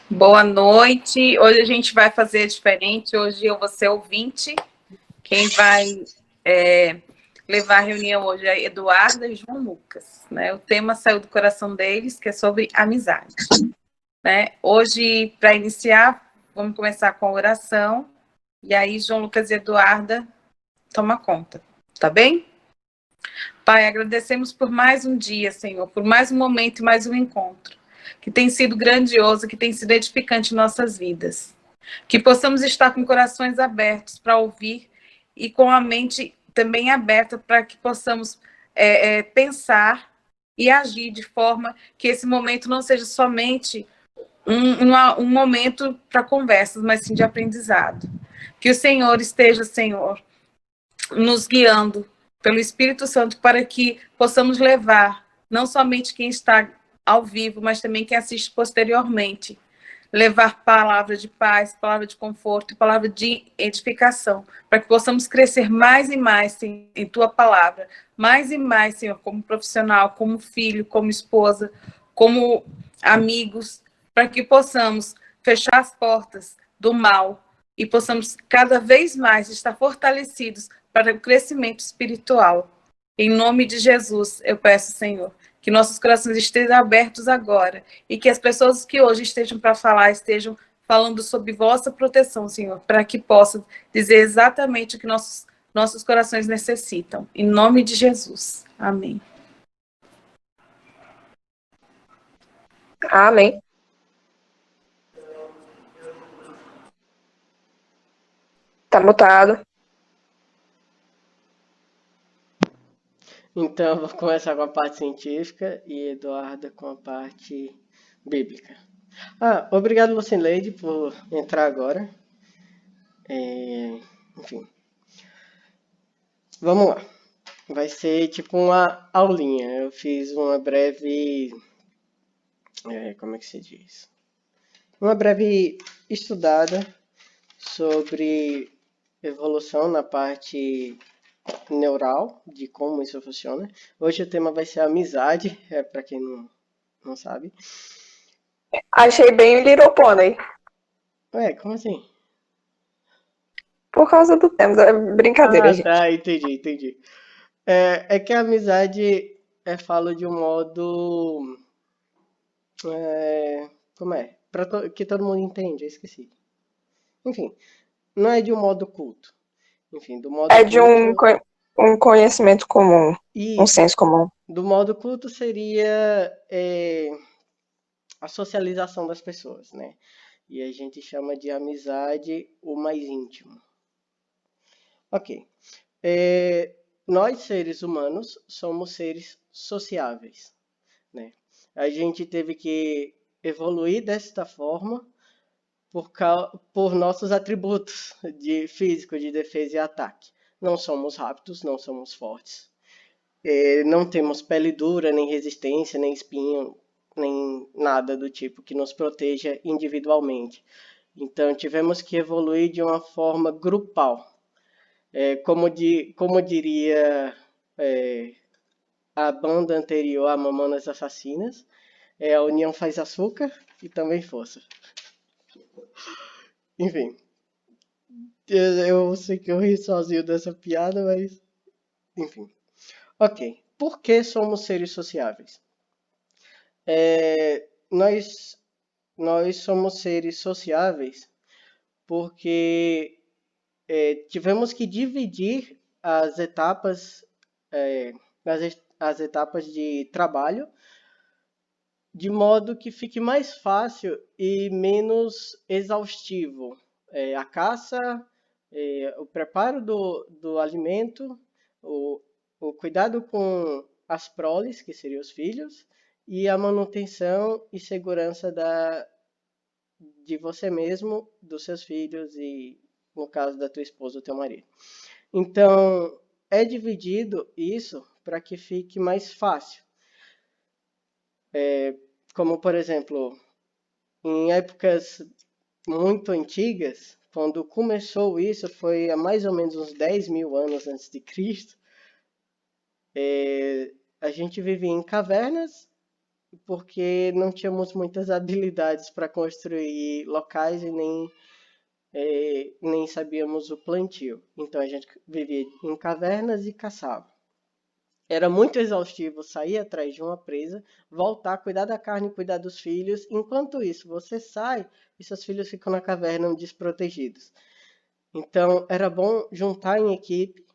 Boa noite. Hoje a gente vai fazer diferente. Hoje eu vou ser ouvinte. Quem vai levar a reunião hoje é Eduarda e João Lucas. Né? O tema saiu do coração deles, que é sobre amizade. Né? Hoje, para iniciar, vamos começar com a oração. E aí, João Lucas e Eduarda toma conta. Tá bem? Pai, agradecemos por mais um dia, Senhor, por mais um momento e mais um encontro, que tem sido grandioso, que tem sido edificante em nossas vidas. Que possamos estar com corações abertos para ouvir e com a mente também aberta para que possamos pensar e agir de forma que esse momento não seja somente um momento para conversas, mas sim de aprendizado. Que o Senhor esteja, Senhor, nos guiando pelo Espírito Santo para que possamos levar não somente quem está ao vivo, mas também quem assiste posteriormente, levar palavra de paz, palavra de conforto e palavra de edificação, para que possamos crescer mais e mais, Senhor, em Tua palavra, mais e mais, Senhor, como profissional, como filho, como esposa, como amigos, para que possamos fechar as portas do mal e possamos cada vez mais estar fortalecidos para o crescimento espiritual. Em nome de Jesus, eu peço, Senhor, que nossos corações estejam abertos agora e que as pessoas que hoje estejam para falar estejam falando sobre vossa proteção, Senhor, para que possam dizer exatamente o que nossos corações necessitam. Em nome de Jesus. Amém. Amém. Tá mutado. Então, eu vou começar com a parte científica e Eduarda com a parte bíblica. Obrigado, Lucineide, por entrar agora. Enfim, vamos lá. Vai ser tipo uma aulinha. Eu fiz uma breve... como é que se diz? Uma breve estudada sobre evolução na parte neural, de como isso funciona. Hoje o tema vai ser amizade, para quem não sabe. Achei bem Little Pony. Como assim? Por causa do tema. É brincadeira, gente. Tá, entendi. É que a amizade falo de um modo... como é? Que todo mundo entende, eu esqueci. Enfim, não é de um modo culto. Enfim, do modo É de culto... um conhecimento comum. Um Isso. senso comum. Do modo culto seria a socialização das pessoas, né? E a gente chama de amizade o mais íntimo. Ok. Nós, seres humanos, somos seres sociáveis, né? A gente teve que evoluir desta forma por nossos atributos de físico, de defesa e ataque. Não somos rápidos, não somos fortes. Não temos pele dura, nem resistência, nem espinho, nem nada do tipo que nos proteja individualmente. Então, tivemos que evoluir de uma forma grupal. Como diria a banda anterior a Mamonas Assassinas, a união faz açúcar e também força. Enfim, eu sei que eu ri sozinho dessa piada, mas... Enfim. Ok. Por que somos seres sociáveis? Nós somos seres sociáveis porque tivemos que dividir as etapas, as etapas de trabalho de modo que fique mais fácil e menos exaustivo. A caça, o preparo do alimento, o cuidado com as proles, que seriam os filhos, e a manutenção e segurança de você mesmo, dos seus filhos e, no caso da tua esposa, ou teu marido. Então, é dividido isso para que fique mais fácil. Como, por exemplo, em épocas muito antigas, quando começou isso, foi há mais ou menos uns 10 mil anos antes de Cristo, a gente vivia em cavernas porque não tínhamos muitas habilidades para construir locais e nem sabíamos o plantio. Então a gente vivia em cavernas e caçava. Era muito exaustivo sair atrás de uma presa, voltar, cuidar da carne, cuidar dos filhos. Enquanto isso, você sai e seus filhos ficam na caverna desprotegidos. Então, era bom juntar em equipe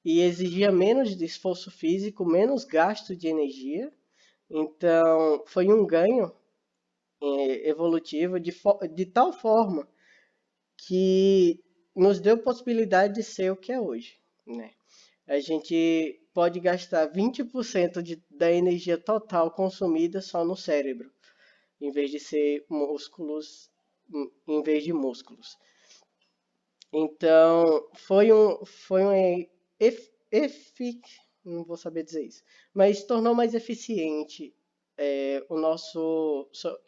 e exigia menos de esforço físico, menos gasto de energia. Então, foi um ganho evolutivo de tal forma que nos deu possibilidade de ser o que é hoje, né? A gente pode gastar 20% da energia total consumida só no cérebro, em vez de ser músculos, em vez de músculos. Então, não vou saber dizer isso, mas tornou mais eficiente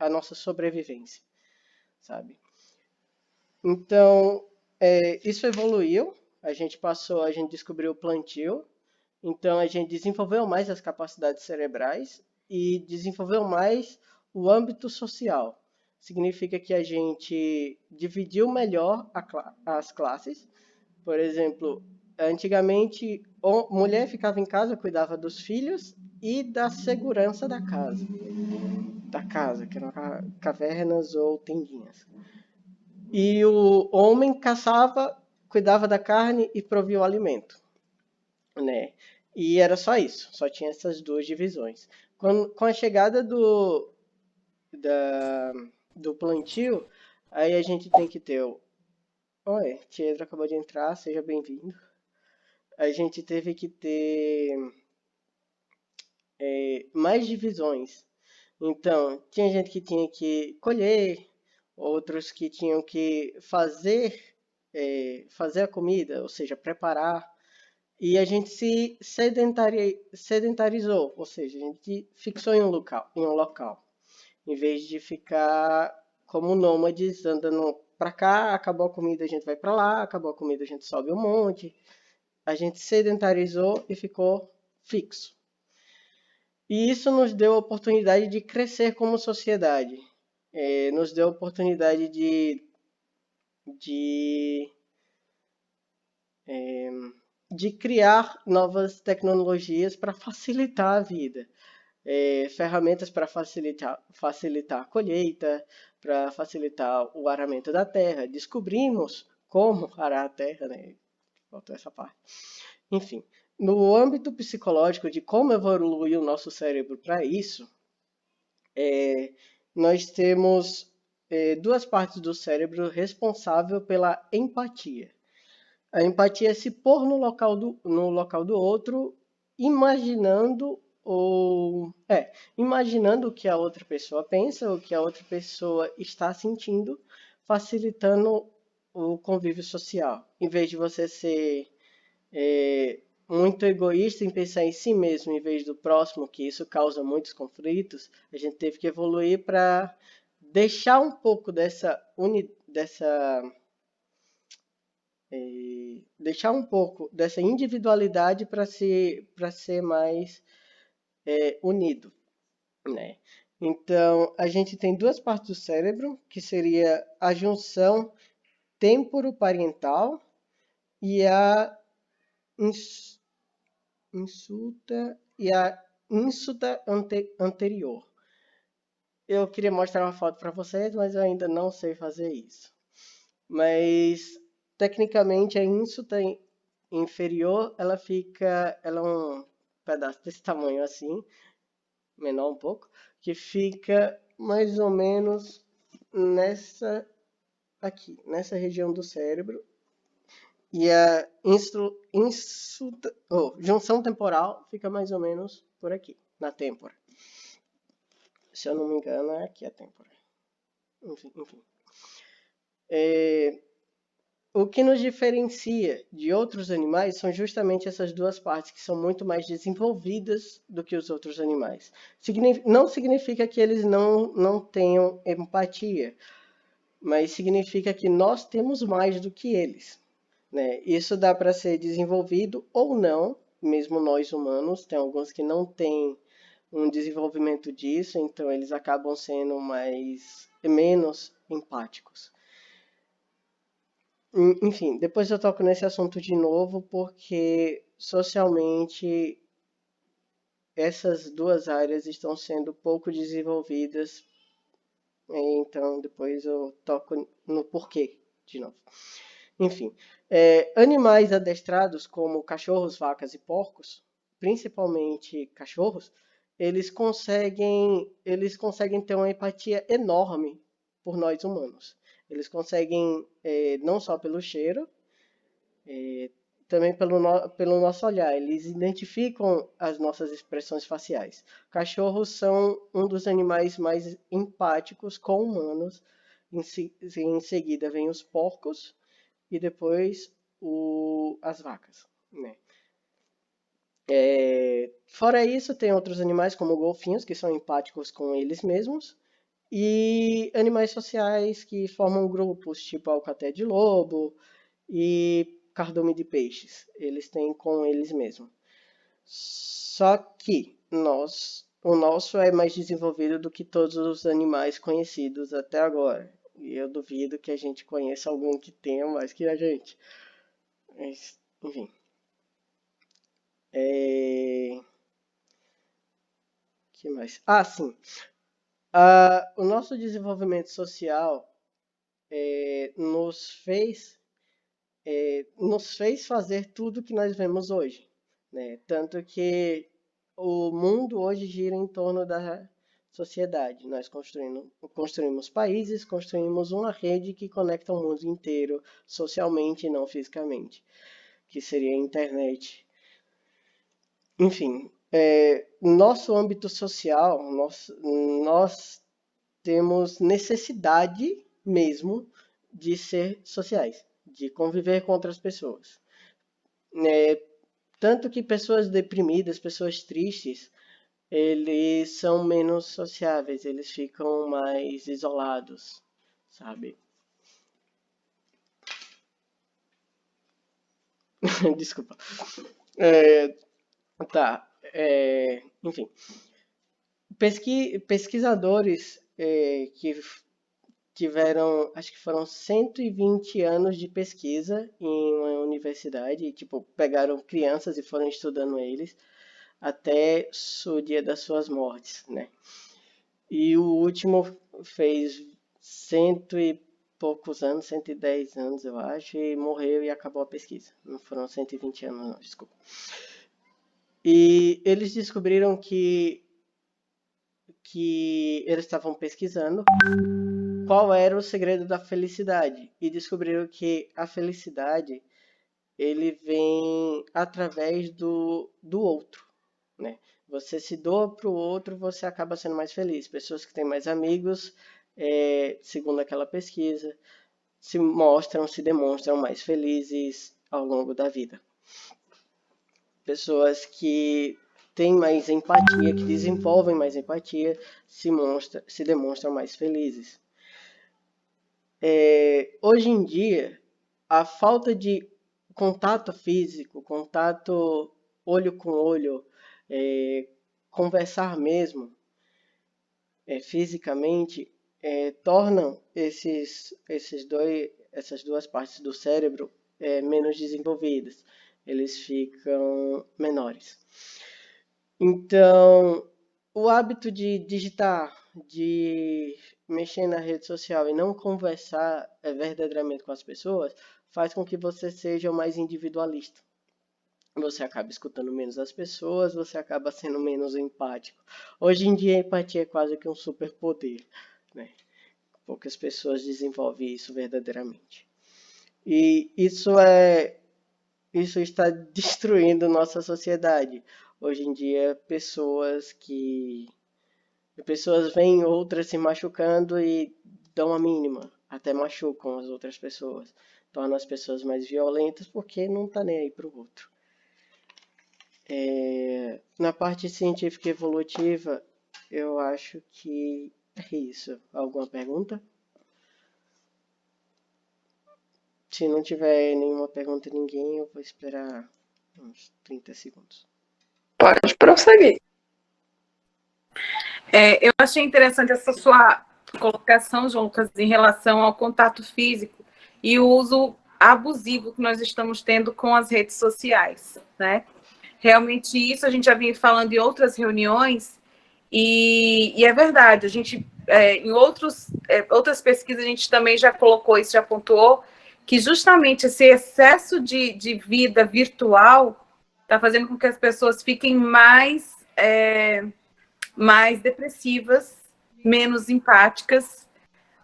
a nossa sobrevivência, sabe? Então, isso evoluiu, a gente descobriu o plantio, então a gente desenvolveu mais as capacidades cerebrais e desenvolveu mais o âmbito social. Significa que a gente dividiu melhor as classes. Por exemplo, antigamente, mulher ficava em casa, cuidava dos filhos e da segurança da casa. Da casa, que eram cavernas ou tendinhas. E o homem caçava, cuidava da carne e provia o alimento, né? E era só isso, só tinha essas duas divisões. Com a chegada do plantio, aí a gente tem que ter o... Oi, Tiedro acabou de entrar, seja bem-vindo. A gente teve que ter mais divisões. Então, tinha gente que tinha que colher, outros que tinham que fazer a comida, ou seja, preparar. E a gente se sedentarizou, ou seja, a gente fixou em um local, em vez de ficar como nômades andando para cá, acabou a comida, a gente vai para lá, acabou a comida, a gente sobe um monte. A gente sedentarizou e ficou fixo. E isso nos deu a oportunidade de crescer como sociedade. Nos deu a oportunidade de, de criar novas tecnologias para facilitar a vida. Ferramentas para facilitar a colheita, para facilitar o aramento da terra. Descobrimos como arar a terra, né? Faltou essa parte. Enfim, no âmbito psicológico de como evoluiu o nosso cérebro para isso, nós temos duas partes do cérebro responsável pela empatia. A empatia é se pôr no local do outro, imaginando imaginando o que a outra pessoa pensa, o que a outra pessoa está sentindo, facilitando o convívio social. Em vez de você ser muito egoísta em pensar em si mesmo em vez do próximo, que isso causa muitos conflitos, a gente teve que evoluir para deixar um pouco deixar um pouco dessa individualidade para ser mais unido, né? Então, a gente tem duas partes do cérebro, que seria a junção temporoparietal e a insulta e a insulta anterior. Eu queria mostrar uma foto para vocês, mas eu ainda não sei fazer isso. Mas, tecnicamente, a insulta inferior, ela é um pedaço desse tamanho assim, menor um pouco, que fica mais ou menos nessa região do cérebro. E a junção temporal fica mais ou menos por aqui, na têmpora. Se eu não me engano, é aqui a têmpora. Enfim. O que nos diferencia de outros animais são justamente essas duas partes que são muito mais desenvolvidas do que os outros animais. Não significa que eles não tenham empatia, mas significa que nós temos mais do que eles, né? Isso dá para ser desenvolvido ou não, mesmo nós humanos, tem alguns que não têm um desenvolvimento disso, então eles acabam sendo menos empáticos. Enfim, depois eu toco nesse assunto de novo, porque socialmente essas duas áreas estão sendo pouco desenvolvidas, então depois eu toco no porquê de novo. Enfim, animais adestrados como cachorros, vacas e porcos, principalmente cachorros, eles conseguem ter uma empatia enorme por nós humanos. Eles conseguem, não só pelo cheiro, também pelo nosso olhar, eles identificam as nossas expressões faciais. Cachorros são um dos animais mais empáticos com humanos. Em seguida vem os porcos e depois as vacas, né? Fora isso, tem outros animais como golfinhos, que são empáticos com eles mesmos, e animais sociais que formam grupos, tipo alcaté de lobo e cardume de peixes. Eles têm com eles mesmos. Só que o nosso é mais desenvolvido do que todos os animais conhecidos até agora. E eu duvido que a gente conheça algum que tenha mais que a gente. Mas, enfim. Que mais? Sim. O nosso desenvolvimento social nos fez fazer tudo que nós vemos hoje, né? Tanto que o mundo hoje gira em torno da sociedade. Nós construímos países, construímos uma rede que conecta o mundo inteiro, socialmente e não fisicamente, que seria a internet. Enfim, nosso âmbito social, nós temos necessidade mesmo de ser sociais, de conviver com outras pessoas. Tanto que pessoas deprimidas, pessoas tristes, eles são menos sociáveis, eles ficam mais isolados, sabe? Desculpa. Tá. Enfim. Pesquisadores que tiveram, acho que foram 120 anos de pesquisa em uma universidade, e, tipo, pegaram crianças e foram estudando eles até o dia das suas mortes, né? E o último fez cento e poucos anos, 110 anos, eu acho, e morreu e acabou a pesquisa. Não foram 120 anos, não, desculpa. E eles descobriram que eles estavam pesquisando qual era o segredo da felicidade. E descobriram que a felicidade ele vem através do outro, né? Você se doa para o outro, você acaba sendo mais feliz. Pessoas que têm mais amigos, segundo aquela pesquisa, se demonstram mais felizes ao longo da vida. Pessoas que têm mais empatia, que desenvolvem mais empatia, se demonstram mais felizes. Hoje em dia, a falta de contato físico, contato olho com olho, conversar mesmo fisicamente, tornam essas duas partes do cérebro menos desenvolvidas. Eles ficam menores. Então, o hábito de digitar, de mexer na rede social e não conversar verdadeiramente com as pessoas, faz com que você seja mais individualista. Você acaba escutando menos as pessoas, você acaba sendo menos empático. Hoje em dia, a empatia é quase que um superpoder, né? Poucas pessoas desenvolvem isso verdadeiramente. E isso está destruindo nossa sociedade. Hoje em dia, pessoas veem outras se machucando e dão a mínima, até machucam as outras pessoas. Tornam as pessoas mais violentas porque não tá nem aí pro outro. Na parte científica e evolutiva, eu acho que é isso. Alguma pergunta? Se não tiver nenhuma pergunta de ninguém, eu vou esperar uns 30 segundos. Pode prosseguir. Eu achei interessante essa sua colocação, João Lucas, em relação ao contato físico e o uso abusivo que nós estamos tendo com as redes sociais, né? Realmente isso a gente já vinha falando em outras reuniões e é verdade, a gente, em outras pesquisas, a gente também já colocou isso, já pontuou, que justamente esse excesso de vida virtual está fazendo com que as pessoas fiquem mais depressivas, menos empáticas,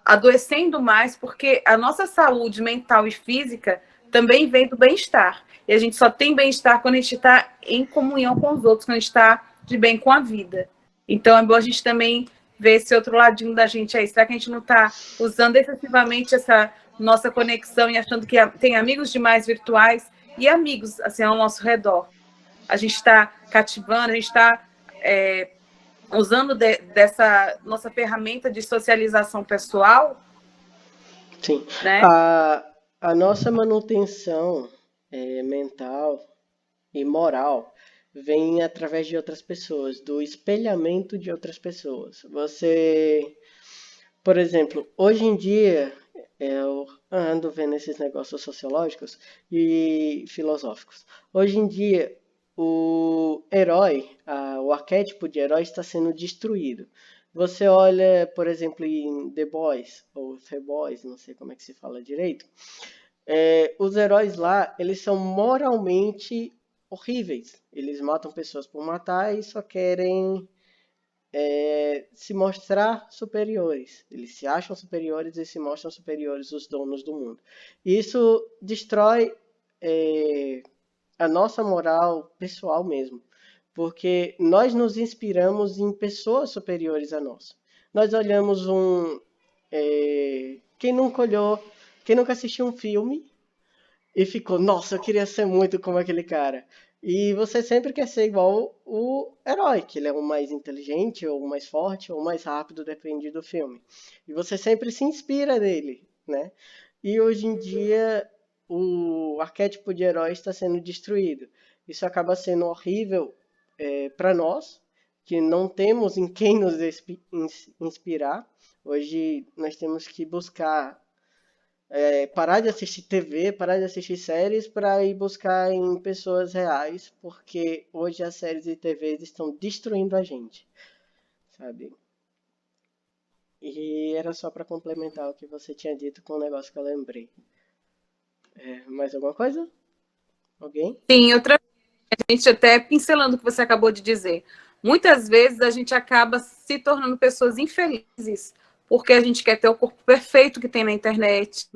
adoecendo mais, porque a nossa saúde mental e física também vem do bem-estar. E a gente só tem bem-estar quando a gente está em comunhão com os outros, quando a gente está de bem com a vida. Então é bom a gente também ver esse outro ladinho da gente aí. Será que a gente não está usando excessivamente essa nossa conexão e achando que tem amigos demais virtuais e amigos assim ao nosso redor? A gente está cativando, a gente está usando dessa nossa ferramenta de socialização pessoal. Sim. Né? A nossa manutenção mental e moral vem através de outras pessoas, do espelhamento de outras pessoas. Você, por exemplo, hoje em dia, eu ando vendo esses negócios sociológicos e filosóficos. Hoje em dia, o herói, o arquétipo de herói está sendo destruído. Você olha, por exemplo, em The Boys, ou The Boys, não sei como é que se fala direito, os heróis lá, eles são moralmente horríveis. Eles matam pessoas por matar e só querem se mostrar superiores. Eles se acham superiores e se mostram superiores, os donos do mundo. Isso destrói a nossa moral pessoal mesmo, porque nós nos inspiramos em pessoas superiores a nós. Nós olhamos quem nunca olhou, quem nunca assistiu um filme e ficou, nossa, eu queria ser muito como aquele cara. E você sempre quer ser igual o herói, que ele é o mais inteligente, ou o mais forte, ou o mais rápido, depende do filme. E você sempre se inspira nele, né? E hoje em dia o arquétipo de herói está sendo destruído. Isso acaba sendo horrível para nós, que não temos em quem nos inspirar. Hoje nós temos que buscar parar de assistir TV, parar de assistir séries para ir buscar em pessoas reais, porque hoje as séries e TVs estão destruindo a gente, sabe? E era só para complementar o que você tinha dito com o negócio que eu lembrei. Mais alguma coisa? Alguém? Sim, a gente até pincelando o que você acabou de dizer. Muitas vezes a gente acaba se tornando pessoas infelizes porque a gente quer ter o corpo perfeito que tem na internet.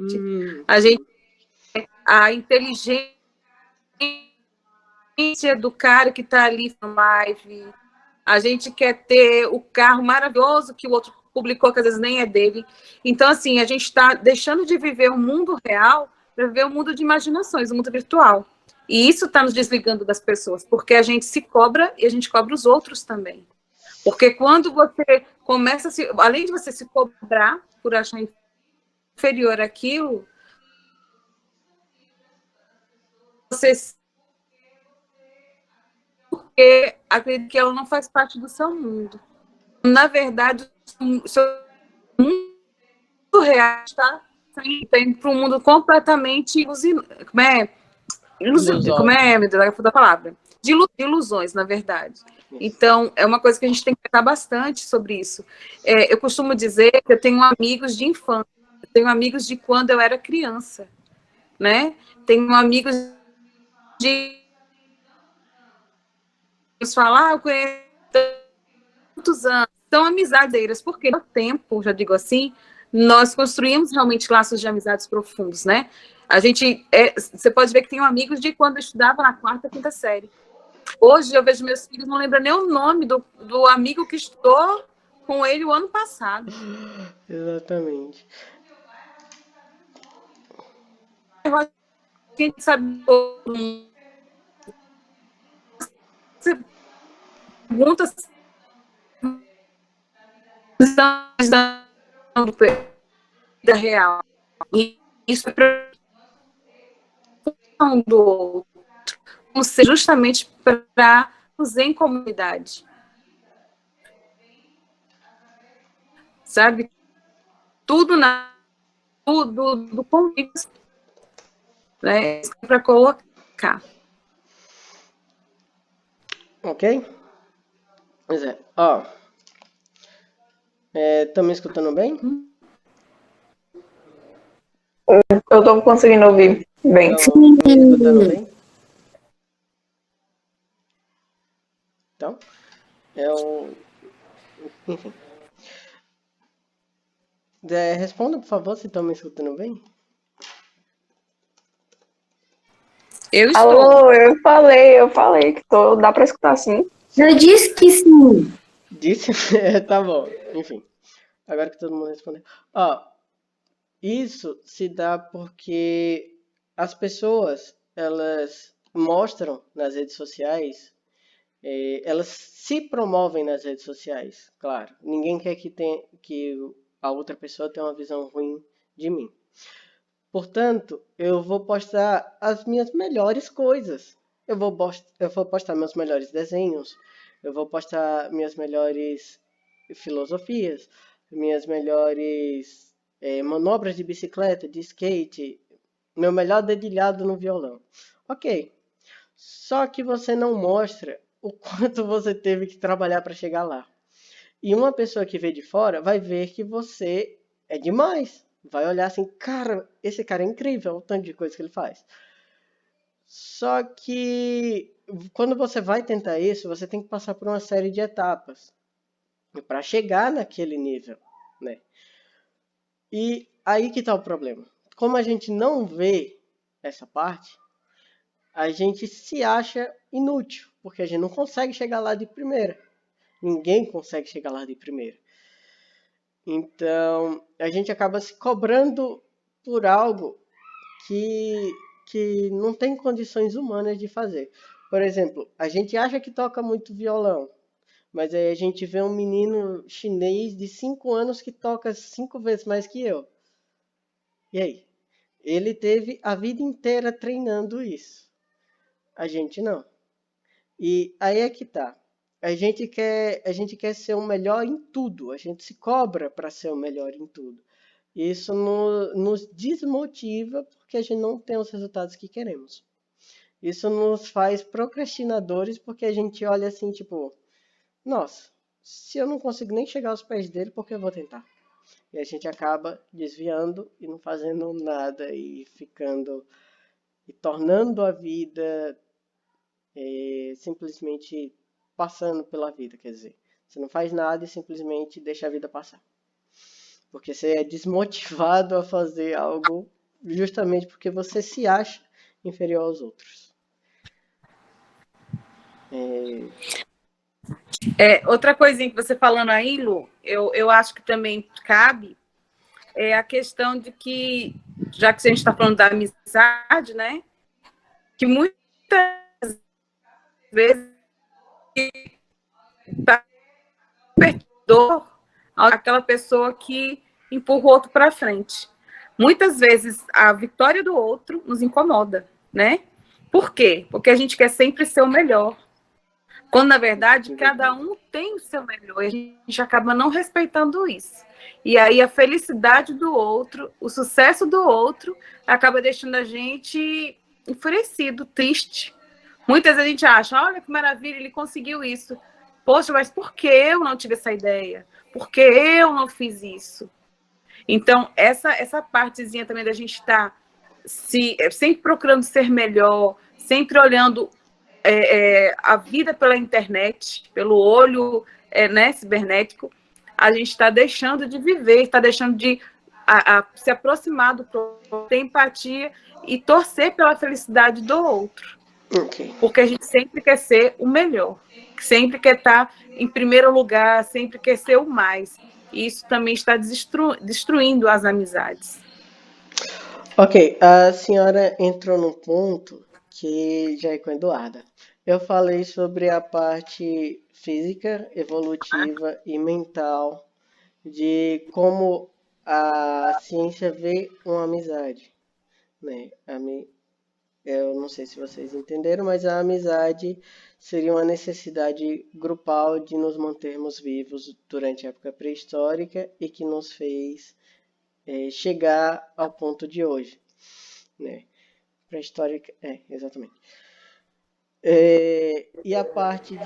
A inteligência do cara que está ali no live. A gente quer ter o carro maravilhoso que o outro publicou, que às vezes nem é dele. Então, assim, a gente está deixando de viver o mundo real para viver o mundo de imaginações, o mundo virtual. E isso está nos desligando das pessoas, porque a gente se cobra e a gente cobra os outros também. Porque quando você começa além de você se cobrar por achar inferior àquilo, você porque acredita que ela não faz parte do seu mundo. Na verdade, o seu mundo real está indo para um mundo completamente ilusório. Como é, meu Deus, a palavra? De ilusões, na verdade. Então, é uma coisa que a gente tem que pensar bastante sobre isso. Eu costumo dizer que eu tenho amigos de infância, eu tenho amigos de quando eu era criança, né? Tenho amigos de falar, eu conheço tantos anos, são amizadeiras, porque no tempo, já digo assim, nós construímos realmente laços de amizades profundos, né? A gente, você pode ver que tenho amigos de quando eu estudava na 4ª, 5ª série. Hoje eu vejo meus filhos, não lembram nem o nome do amigo que estudou com ele o ano passado. Exatamente. Quem sabe todo mundo. Você pergunta da real. E isso é do outro, justamente para nos em comunidade. sabe? Tudo do convívio, né? Para colocar. Ok? Pois é. Ó, estão me escutando bem? Eu tô conseguindo ouvir bem. Estão me escutando bem? Então, enfim. Responda, por favor, se estão me escutando bem. Eu estou. Alô, eu falei que tô, dá pra escutar sim. Eu disse que sim. Disse? Tá bom. Enfim. Agora que todo mundo respondeu. Ó, isso se dá porque as pessoas, elas mostram nas redes sociais, elas se promovem nas redes sociais, claro. Ninguém quer que a outra pessoa tenha uma visão ruim de mim. Portanto, eu vou postar as minhas melhores coisas. Eu vou postar meus melhores desenhos, eu vou postar minhas melhores filosofias, minhas melhores manobras de bicicleta, de skate, meu melhor dedilhado no violão. Ok. Só que você não mostra o quanto você teve que trabalhar para chegar lá. E uma pessoa que vê de fora vai ver que você é demais. Vai olhar assim, cara, esse cara é incrível, o tanto de coisa que ele faz. Só que quando você vai tentar isso, você tem que passar por uma série de etapas para chegar naquele nível, né? E aí que tá o problema. Como a gente não vê essa parte, a gente se acha inútil, porque a gente não consegue chegar lá de primeira. Ninguém consegue chegar lá de primeira. Então, a gente acaba se cobrando por algo que não tem condições humanas de fazer. Por exemplo, a gente acha que toca muito violão, mas aí a gente vê um menino chinês de 5 anos que toca 5 vezes mais que eu. E aí? Ele teve a vida inteira treinando isso. A gente não. E aí é que tá. A gente quer ser o melhor em tudo. A gente se cobra para ser o melhor em tudo. Isso nos desmotiva porque a gente não tem os resultados que queremos. Isso nos faz procrastinadores porque a gente olha assim, tipo, nossa, se eu não consigo nem chegar aos pés dele, por que eu vou tentar? E a gente acaba desviando e não fazendo nada e ficando e tornando a vida simplesmente passando pela vida, quer dizer, você não faz nada e simplesmente deixa a vida passar. Porque você é desmotivado a fazer algo justamente porque você se acha inferior aos outros. Outra coisinha que você falando aí, Lu, eu acho que também cabe a questão de que, já que a gente está falando da amizade, né? Que muitas vezes tá perdedor aquela pessoa que empurra o outro para frente. Muitas vezes a vitória do outro nos incomoda, né? Por quê? Porque a gente quer sempre ser o melhor. Quando, na verdade, cada um tem o seu melhor. E a gente acaba não respeitando isso. E aí a felicidade do outro, o sucesso do outro, acaba deixando a gente enfurecido, triste. Muitas vezes a gente acha, olha que maravilha, ele conseguiu isso. Poxa, mas por que eu não tive essa ideia? Por que eu não fiz isso? Então, essa partezinha também da gente estar sempre procurando ser melhor, sempre olhando a vida pela internet, pelo olho né, cibernético, a gente está deixando de viver, está deixando de se aproximar do próximo, ter empatia e torcer pela felicidade do outro. Okay. Porque a gente sempre quer ser o melhor, sempre quer estar em primeiro lugar, sempre quer ser o mais. E isso também está destruindo as amizades. Ok, a senhora entrou num ponto que já é com a Eduarda. Eu falei sobre a parte física, evolutiva e mental de como a ciência vê uma amizade, né? Eu não sei se vocês entenderam, mas a amizade seria uma necessidade grupal de nos mantermos vivos durante a época pré-histórica e que nos fez chegar ao ponto de hoje, né? Pré-histórica, exatamente. E a parte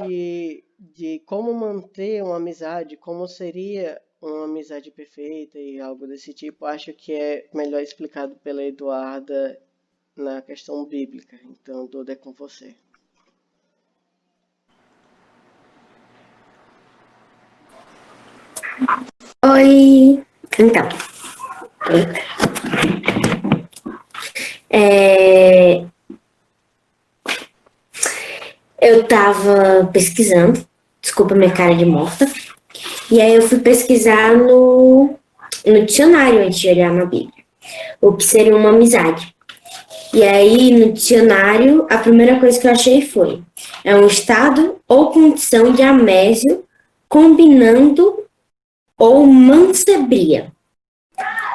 de como manter uma amizade, como seria uma amizade perfeita e algo desse tipo, acho que é melhor explicado pela Eduarda na questão bíblica. Então, Duda, é com você. Oi. Então, é, eu tava pesquisando, desculpa minha cara de morta, e aí eu fui pesquisar no dicionário antes de olhar na Bíblia, o que seria uma amizade. E aí, no dicionário, a primeira coisa que eu achei foi: é um estado ou condição de amésio combinando ou mancebria.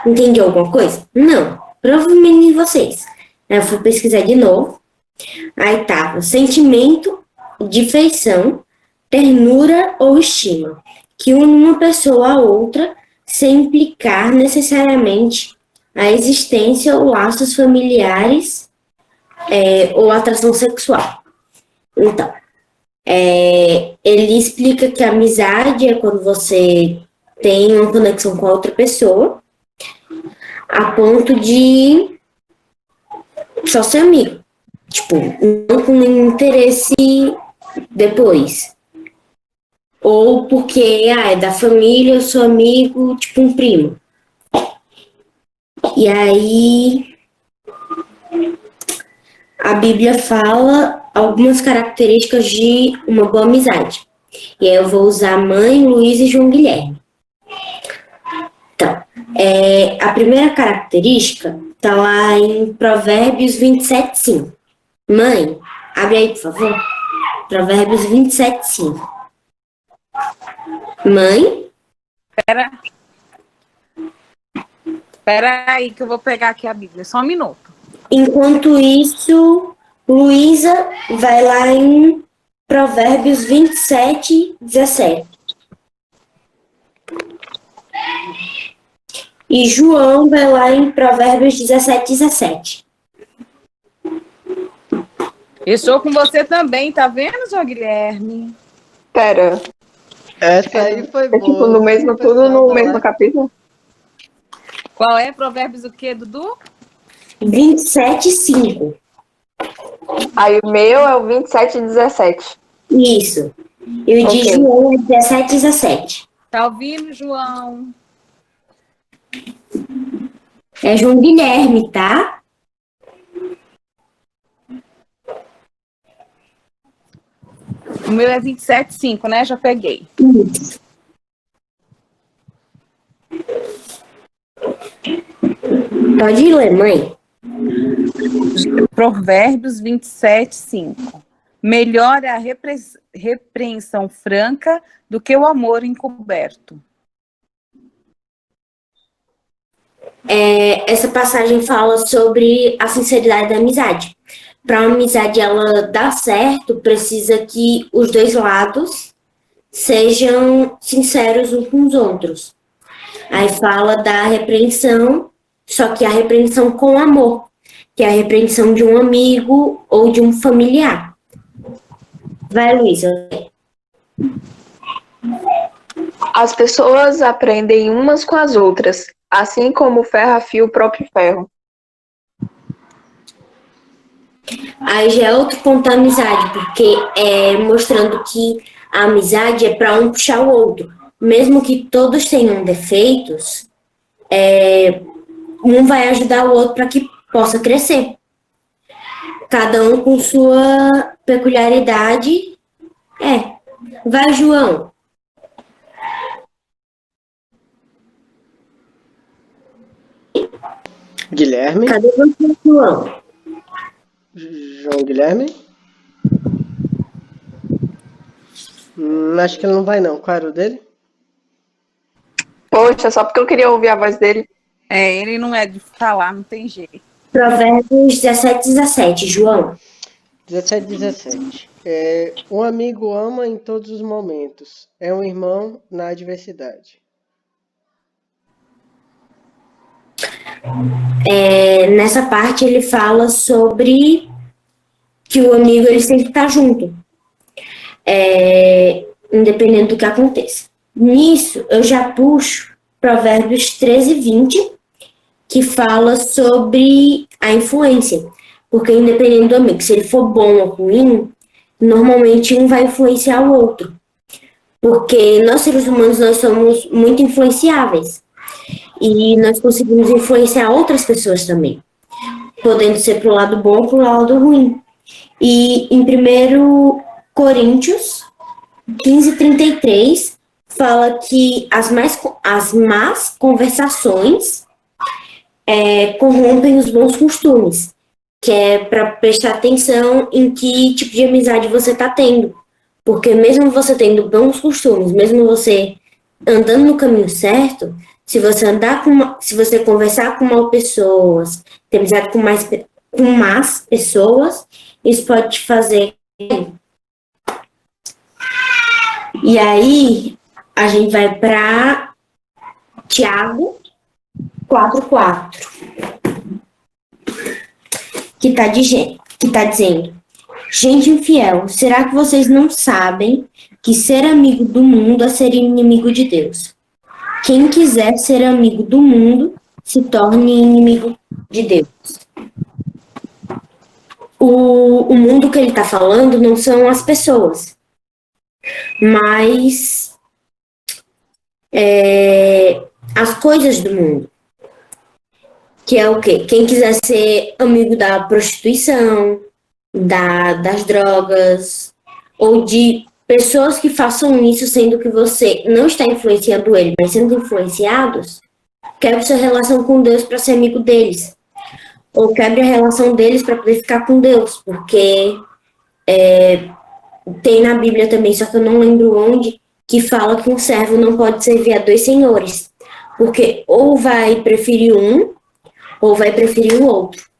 Entendi alguma coisa? Não, provavelmente vocês. Aí eu fui pesquisar de novo. Aí tava sentimento de feição, ternura ou estima, que une uma pessoa a outra sem implicar necessariamente a existência ou laços familiares ou atração sexual. Então, ele explica que a amizade é quando você tem uma conexão com a outra pessoa a ponto de só ser amigo. Tipo, não com nenhum interesse depois. Ou porque, é da família, eu sou amigo, tipo um primo. E aí, a Bíblia fala algumas características de uma boa amizade. E aí eu vou usar Mãe, Luiz e João Guilherme. Então, a primeira característica está lá em Provérbios 27:5. Mãe, abre aí, por favor. Provérbios 27:5. Mãe? Espera aí que eu vou pegar aqui a Bíblia, só um minuto. Enquanto isso, Luísa vai lá em Provérbios 27:17. E João vai lá em Provérbios 17:17. Estou com você também, tá vendo, João Guilherme? Pera, Essa aí foi é boa. tipo no mesmo, tudo no mesmo capítulo? Qual é? Provérbios o quê, Dudu? 27:5. Aí o meu é o 27:17. Isso. E o de Ok. João é 17:17. Tá ouvindo, João? É João Guilherme, tá? O meu é 27:5, né? Já peguei. Isso. Pode ler, mãe. Provérbios 27:5. Melhor é a repreensão franca do que o amor encoberto. Essa passagem fala sobre a sinceridade da amizade. Para uma amizade ela dar certo, precisa que os dois lados sejam sinceros uns com os outros. Aí fala da repreensão, só que a repreensão com amor, que é a repreensão de um amigo ou de um familiar. Vai, Luísa. As pessoas aprendem umas com as outras, assim como o ferro afia o próprio ferro. Aí já é outro ponto da amizade, porque é mostrando que a amizade é para um puxar o outro. Mesmo que todos tenham defeitos, um vai ajudar o outro para que possa crescer. Cada um com sua peculiaridade. Vai, João. Guilherme? Cadê você, João? João Guilherme? Acho que ele não vai não. Qual era o dele? Poxa, só porque eu queria ouvir a voz dele. Ele não é de falar, não tem jeito. Provérbios 17:17, João. 17, 17. Um amigo ama em todos os momentos. É um irmão na adversidade. Nessa parte ele fala sobre que o amigo ele sempre está junto, independente do que aconteça. Nisso, eu já puxo Provérbios 13:20, que fala sobre a influência. Porque independente do amigo, se ele for bom ou ruim, normalmente um vai influenciar o outro. Porque nós, seres humanos, nós somos muito influenciáveis. E nós conseguimos influenciar outras pessoas também. Podendo ser pro lado bom ou pro lado ruim. E em 1 Coríntios 15:33 fala que as más conversações corrompem os bons costumes, que é para prestar atenção em que tipo de amizade você está tendo. Porque mesmo você tendo bons costumes, mesmo você andando no caminho certo, se você conversar com mal pessoas, ter amizade com más pessoas, isso pode te fazer. E aí, a gente vai para Tiago 4:4, que está dizendo: gente infiel, será que vocês não sabem que ser amigo do mundo é ser inimigo de Deus? Quem quiser ser amigo do mundo, se torne inimigo de Deus. O mundo que ele está falando não são as pessoas, mas as coisas do mundo. Que é o quê? Quem quiser ser amigo da prostituição, das drogas, ou de pessoas que façam isso sendo que você não está influenciando ele, mas sendo influenciados, quebre sua relação com Deus para ser amigo deles. Ou quebre a relação deles para poder ficar com Deus, porque tem na Bíblia também, só que eu não lembro onde, que fala que um servo não pode servir a 2 senhores, porque ou vai preferir um, ou vai preferir o outro.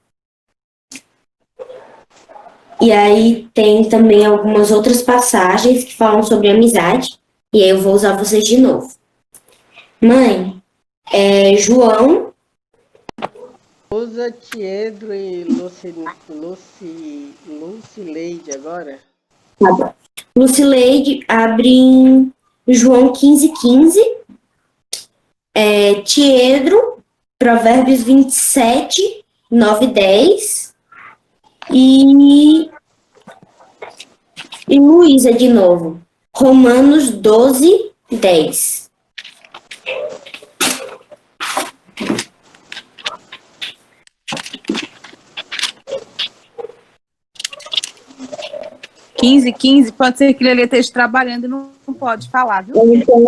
E aí tem também algumas outras passagens que falam sobre amizade, e aí eu vou usar vocês de novo. Mãe, João... Usa Tiedro e Lucileide agora. Tá bom. Lucileide abre em João 15:15. Tiedro, Provérbios 27, 9 e 10. E Luísa de novo. Romanos 12, 10. 15:15, pode ser que ele esteja trabalhando e não pode falar, viu? Então,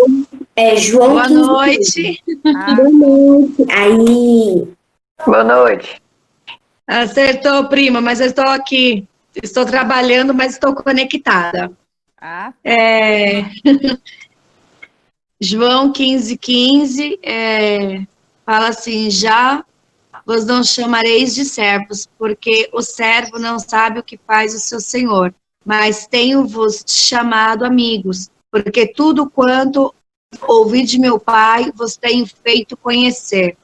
João Boa 15, noite. Boa noite. Aí. Boa noite. Acertou, prima, mas eu estou aqui. Estou trabalhando, mas estou conectada. João 15:15 fala assim: já vos não chamareis de servos, porque o servo não sabe o que faz o seu senhor, mas tenho-vos chamado amigos, porque tudo quanto ouvi de meu pai vos tenho feito conhecer.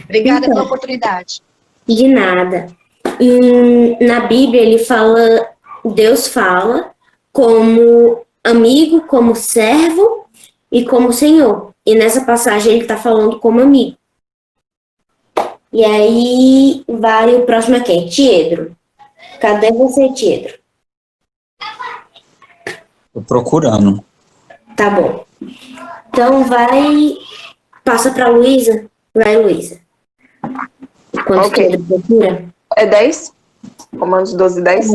Obrigada pela oportunidade. De nada. Na Bíblia, Deus fala como amigo, como servo e como senhor. E nessa passagem ele está falando como amigo. E aí vai o próximo aqui, Tiedro. Cadê você, Tiedro? Tô procurando. Tá bom. Então passa para Luísa. Vai, Luísa. Quanto Ok. Tiedro procura? É 10? Romanos 12, 10?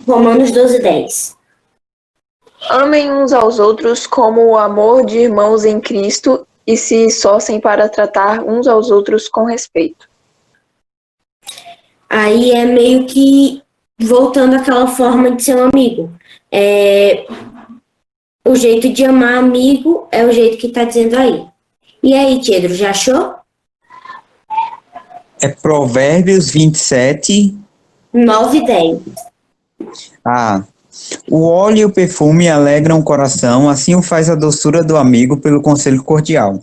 Romanos 12, 10. Amem uns aos outros como o amor de irmãos em Cristo e se esforcem para tratar uns aos outros com respeito. Aí é meio que voltando àquela forma de ser um amigo. O jeito de amar amigo é o jeito que tá dizendo aí. E aí, Tiedro, já achou? É Provérbios 27. 9 e 10. Ah, o óleo e o perfume alegram o coração, assim o faz a doçura do amigo pelo conselho cordial.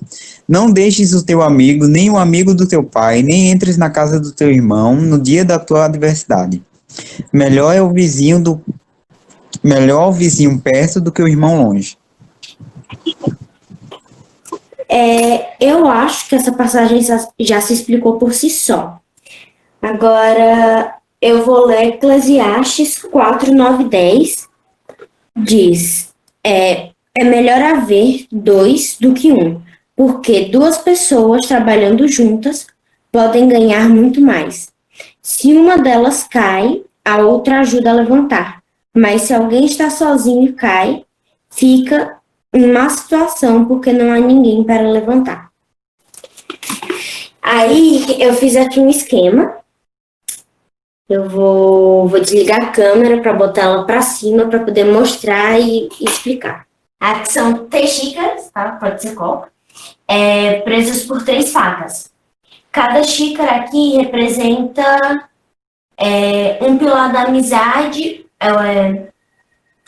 Não deixes o teu amigo, nem o amigo do teu pai, nem entres na casa do teu irmão no dia da tua adversidade. Melhor o vizinho perto do que o irmão longe. Eu acho que essa passagem já se explicou por si só. Agora, eu vou ler Eclesiastes 4, 9 e 10. Diz, é melhor haver dois do que um, porque duas pessoas trabalhando juntas podem ganhar muito mais. Se uma delas cai, a outra ajuda a levantar. Mas se alguém está sozinho e cai, fica em má situação porque não há ninguém para levantar. Aí eu fiz aqui um esquema. Eu vou desligar a câmera para botar ela para cima para poder mostrar e explicar. Aqui são 3 xícaras, tá? Pode ser copo, presas por 3 facas. Cada xícara aqui representa um pilar da amizade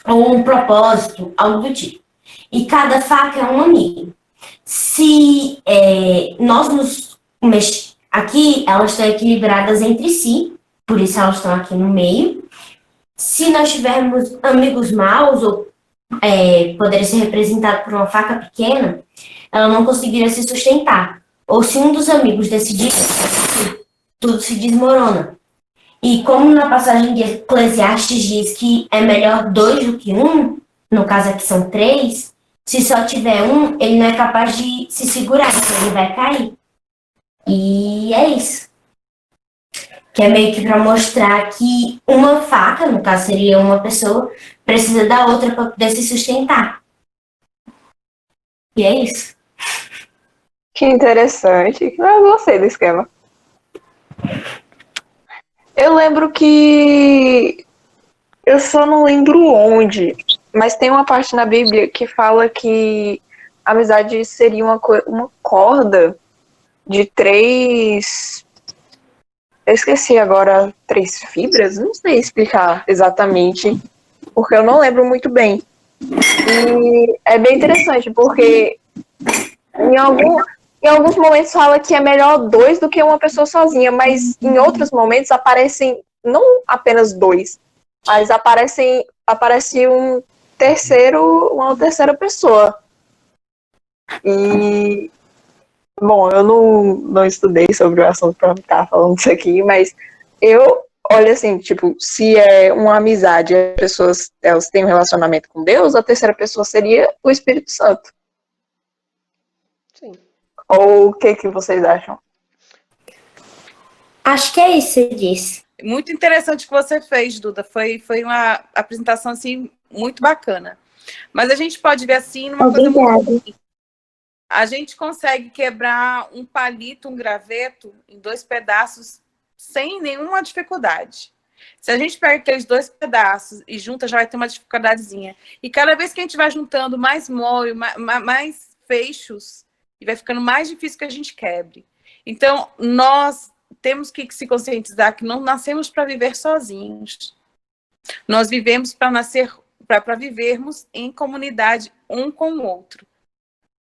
ou um propósito, algo do tipo. E cada faca é um amigo. Se nós aqui, elas estão equilibradas entre si, por isso elas estão aqui no meio. Se nós tivermos amigos maus, ou poderia ser representado por uma faca pequena, ela não conseguiria se sustentar. Ou se um dos amigos decidir, tudo se desmorona. E como na passagem de Eclesiastes diz que é melhor 2 do que 1, no caso aqui são 3, se só tiver um, ele não é capaz de se segurar, então ele vai cair. E é isso. Que é meio que para mostrar que uma faca, no caso seria uma pessoa, precisa da outra para poder se sustentar. E é isso. Que interessante. Eu gostei do esquema. Eu lembro que... Eu só não lembro onde, mas tem uma parte na Bíblia que fala que a amizade seria uma corda de 3... Eu esqueci agora, 3 fibras? Não sei explicar exatamente, porque eu não lembro muito bem. E é bem interessante, porque em alguns momentos fala que é melhor 2 do que uma pessoa sozinha, mas em outros momentos aparecem não apenas 2, mas aparece uma terceira pessoa. E, bom, eu não estudei sobre o assunto para ficar falando isso aqui, mas eu olho assim, tipo, se é uma amizade, as pessoas elas têm um relacionamento com Deus, a terceira pessoa seria o Espírito Santo. Sim. Ou o que vocês acham? Acho que é isso que você disse. Muito interessante o que você fez, Duda. Foi uma apresentação assim muito bacana. Mas a gente pode ver assim numa coisa muito... A gente consegue quebrar um palito, um graveto em 2 pedaços sem nenhuma dificuldade. Se a gente pega aqueles 2 pedaços e junta, já vai ter uma dificuldadezinha. E cada vez que a gente vai juntando mais molho, mais fechos, e vai ficando mais difícil que a gente quebre. Então, nós temos que se conscientizar que não nascemos para viver sozinhos. Nós vivemos para vivermos em comunidade um com o outro,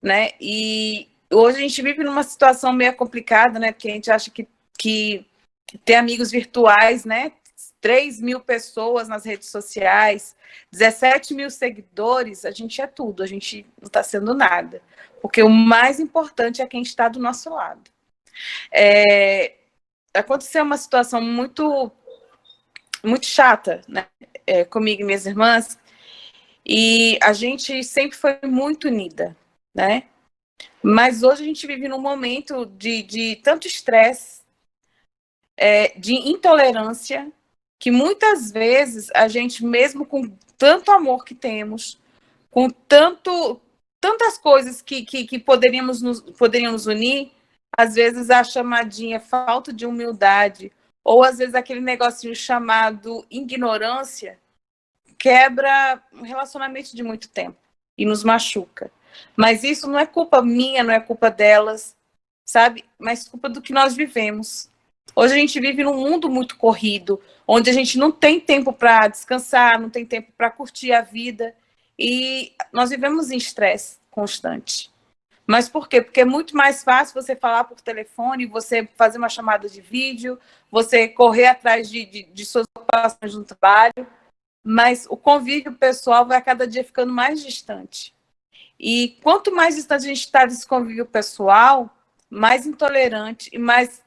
né? E hoje a gente vive numa situação meio complicada, né? Porque a gente acha que ter amigos virtuais, né? 3.000 pessoas nas redes sociais, 17.000 seguidores, a gente é tudo, a gente não está sendo nada. Porque o mais importante é quem está do nosso lado. Aconteceu uma situação muito, muito chata, né? Comigo e minhas irmãs, e a gente sempre foi muito unida, né? Mas hoje a gente vive num momento de tanto estresse, de intolerância, que muitas vezes a gente, mesmo com tanto amor que temos, com tantas coisas que poderiam nos unir, às vezes a chamadinha falta de humildade, ou às vezes aquele negocinho chamado ignorância, quebra um relacionamento de muito tempo e nos machuca. Mas isso não é culpa minha, não é culpa delas, sabe? Mas culpa do que nós vivemos. Hoje a gente vive num mundo muito corrido, onde a gente não tem tempo para descansar, não tem tempo para curtir a vida, e nós vivemos em estresse constante. Mas por quê? Porque é muito mais fácil você falar por telefone, você fazer uma chamada de vídeo, você correr atrás de suas ocupações no trabalho, mas o convívio pessoal vai a cada dia ficando mais distante. E quanto mais distante a gente está desse convívio pessoal, mais intolerante e mais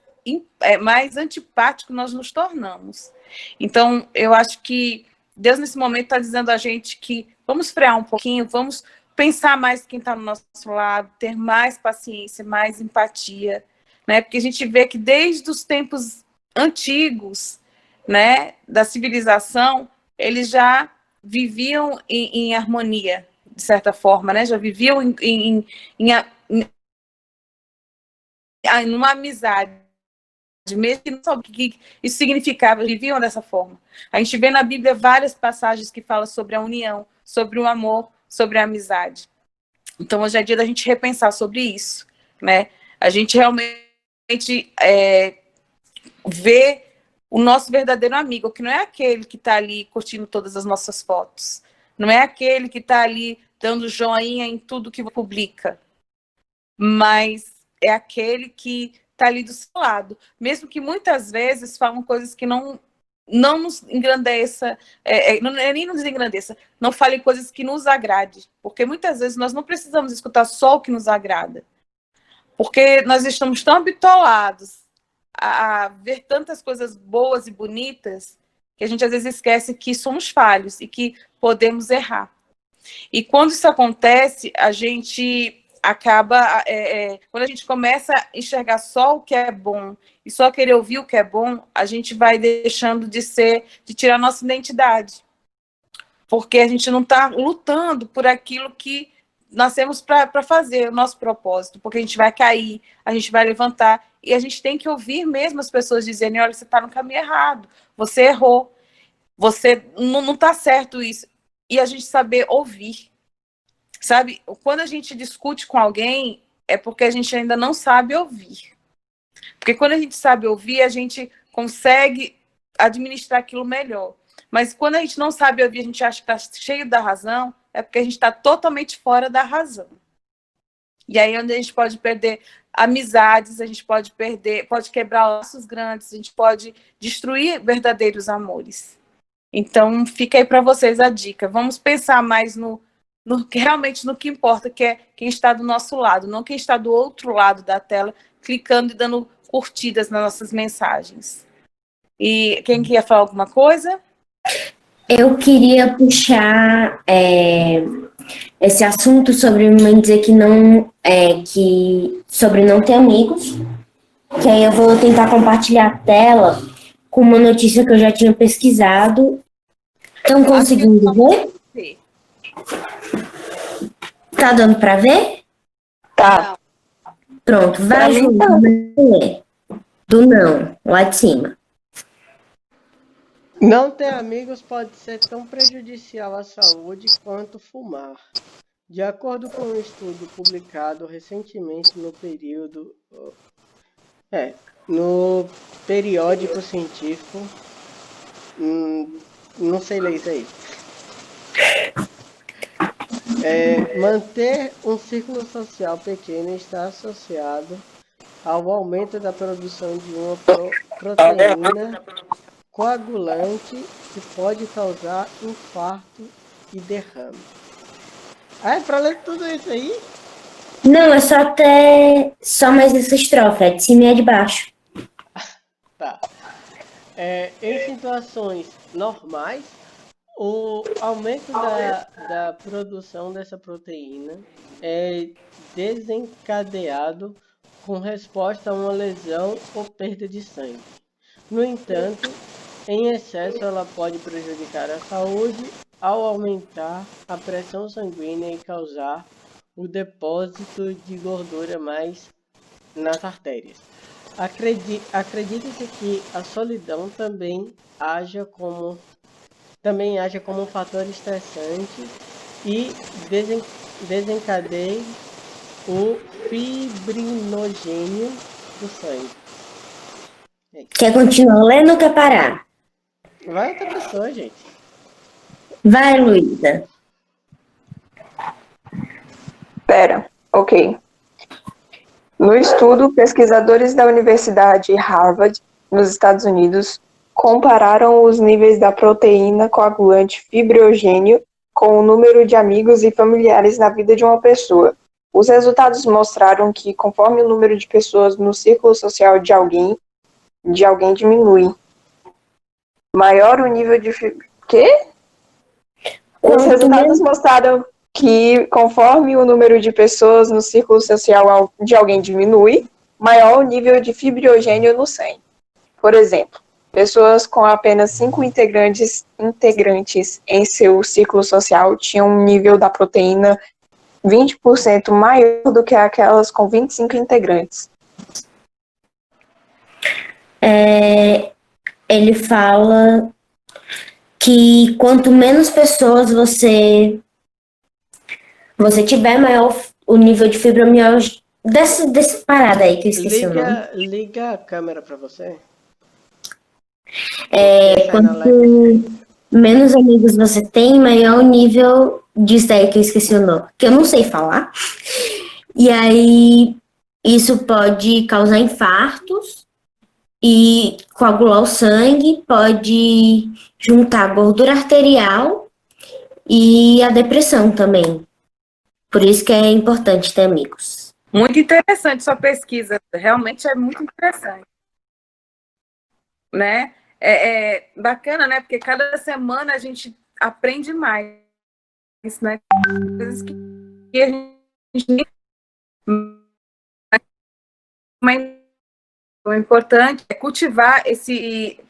antipático nós nos tornamos. Então, eu acho que Deus, nesse momento, está dizendo a gente que vamos frear um pouquinho, vamos pensar mais quem está no nosso lado, ter mais paciência, mais empatia, né? Porque a gente vê que desde os tempos antigos, né, da civilização, eles já viviam em harmonia, de certa forma, né? Já viviam numa amizade, mesmo que não sabia o que isso significava, viviam dessa forma. A gente vê na Bíblia várias passagens que falam sobre a união, sobre o amor, sobre a amizade. Então, hoje é dia da gente repensar sobre isso, né? A gente realmente vê o nosso verdadeiro amigo, que não é aquele que está ali curtindo todas as nossas fotos, não é aquele que está ali dando joinha em tudo que publica, mas é aquele que está ali do seu lado, mesmo que muitas vezes falam coisas que não nos engrandeça, não é nem nos engrandeça, não fale coisas que nos agrade, porque muitas vezes nós não precisamos escutar só o que nos agrada, porque nós estamos tão habituados a ver tantas coisas boas e bonitas que a gente às vezes esquece que somos falhos e que podemos errar. E quando isso acontece, a gente acaba, quando a gente começa a enxergar só o que é bom e só querer ouvir o que é bom, a gente vai deixando de tirar nossa identidade. Porque a gente não está lutando por aquilo que nascemos para fazer, o nosso propósito, porque a gente vai cair, a gente vai levantar, e a gente tem que ouvir mesmo as pessoas dizerem, olha, você está no caminho errado, você errou, você não está certo isso. E a gente saber ouvir. Sabe, quando a gente discute com alguém, é porque a gente ainda não sabe ouvir. Porque quando a gente sabe ouvir, a gente consegue administrar aquilo melhor. Mas quando a gente não sabe ouvir, a gente acha que está cheio da razão, é porque a gente está totalmente fora da razão. E aí é onde a gente pode perder amizades, a gente pode quebrar laços grandes, a gente pode destruir verdadeiros amores. Então, fica aí para vocês a dica. Vamos pensar mais realmente no que importa, que é quem está do nosso lado, não quem está do outro lado da tela, clicando e dando curtidas nas nossas mensagens. E quem quer falar alguma coisa? Eu queria puxar esse assunto sobre mãe dizer que não sobre não ter amigos, que aí eu vou tentar compartilhar a tela com uma notícia que eu já tinha pesquisado. Estão conseguindo ver? Sim. Tá dando para ver? Tá. Pronto, vai junto. Do não, lá de cima. Não ter amigos pode ser tão prejudicial à saúde quanto fumar. De acordo com um estudo publicado recentemente no periódico científico, não sei ler isso aí. Manter um círculo social pequeno está associado ao aumento da produção de uma proteína coagulante que pode causar infarto e derrame. É para ler tudo isso aí? Não, é só mais essa estrofe, é de cima e é de baixo. Tá. Em situações normais, o aumento da produção dessa proteína é desencadeado com resposta a uma lesão ou perda de sangue. No entanto, em excesso ela pode prejudicar a saúde ao aumentar a pressão sanguínea e causar o depósito de gordura mais nas artérias. Acredita-se que a solidão também haja como um fator estressante e desencadeie o fibrinogênio do sangue. Quer continuar lendo ou quer parar? Vai outra pessoa, gente. Vai, Luísa. Pera, ok. No estudo, pesquisadores da Universidade Harvard, nos Estados Unidos, compararam os níveis da proteína coagulante fibrogênio com o número de amigos e familiares na vida de uma pessoa. Os resultados mostraram que, conforme o número de pessoas no círculo social de alguém diminui. Maior o nível de quê? Os Quanto resultados menos, mostraram que, conforme o número de pessoas no círculo social de alguém diminui, maior o nível de fibrogênio no sangue. Por exemplo, pessoas com apenas 5 integrantes em seu círculo social tinham um nível da proteína 20% maior do que aquelas com 25 integrantes. ele fala que quanto menos pessoas você tiver, maior o nível de fibromialgia. Desse parada aí que eu esqueci o nome. Liga a câmera pra você. Quanto menos amigos você tem, maior o nível disso daí que eu esqueci o nome. Que eu não sei falar. E aí, isso pode causar infartos e coagular o sangue, pode juntar gordura arterial e a depressão também. Por isso que é importante ter amigos. Muito interessante sua pesquisa, realmente é muito interessante, né? É bacana, né? Porque cada semana a gente aprende mais, né? Coisas que a gente nem... Mas o importante é cultivar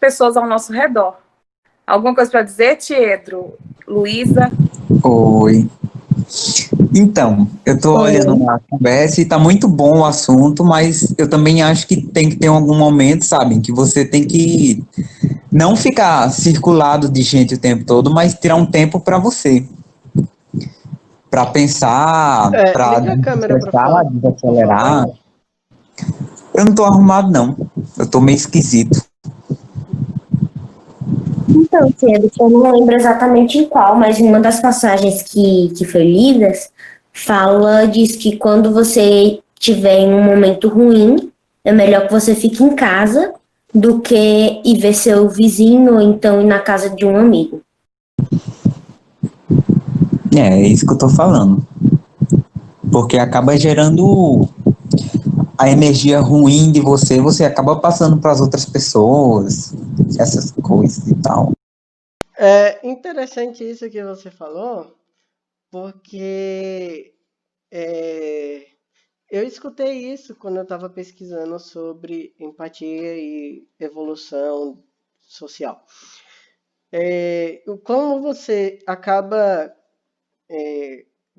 pessoas ao nosso redor. Alguma coisa para dizer, Tiedro? Luísa? Oi. Então, eu tô olhando a conversa e tá muito bom o assunto, mas eu também acho que tem que ter algum momento, sabe, em que você tem que não ficar circulado de gente o tempo todo, mas tirar um tempo para você, para pensar, para Liga a câmera pra desestressar, fora, por desacelerar. favor. Eu não tô arrumado, não. Eu tô meio esquisito. Então, Pedro, eu não lembro exatamente em qual, mas em uma das passagens que foi lidas, diz que quando você estiver em um momento ruim, é melhor que você fique em casa do que ir ver seu vizinho ou então ir na casa de um amigo. É isso que eu tô falando. Porque acaba gerando a energia ruim de você, você acaba passando para as outras pessoas, essas coisas e tal. É interessante isso que você falou, porque eu escutei isso quando eu estava pesquisando sobre empatia e evolução social. Como você acaba,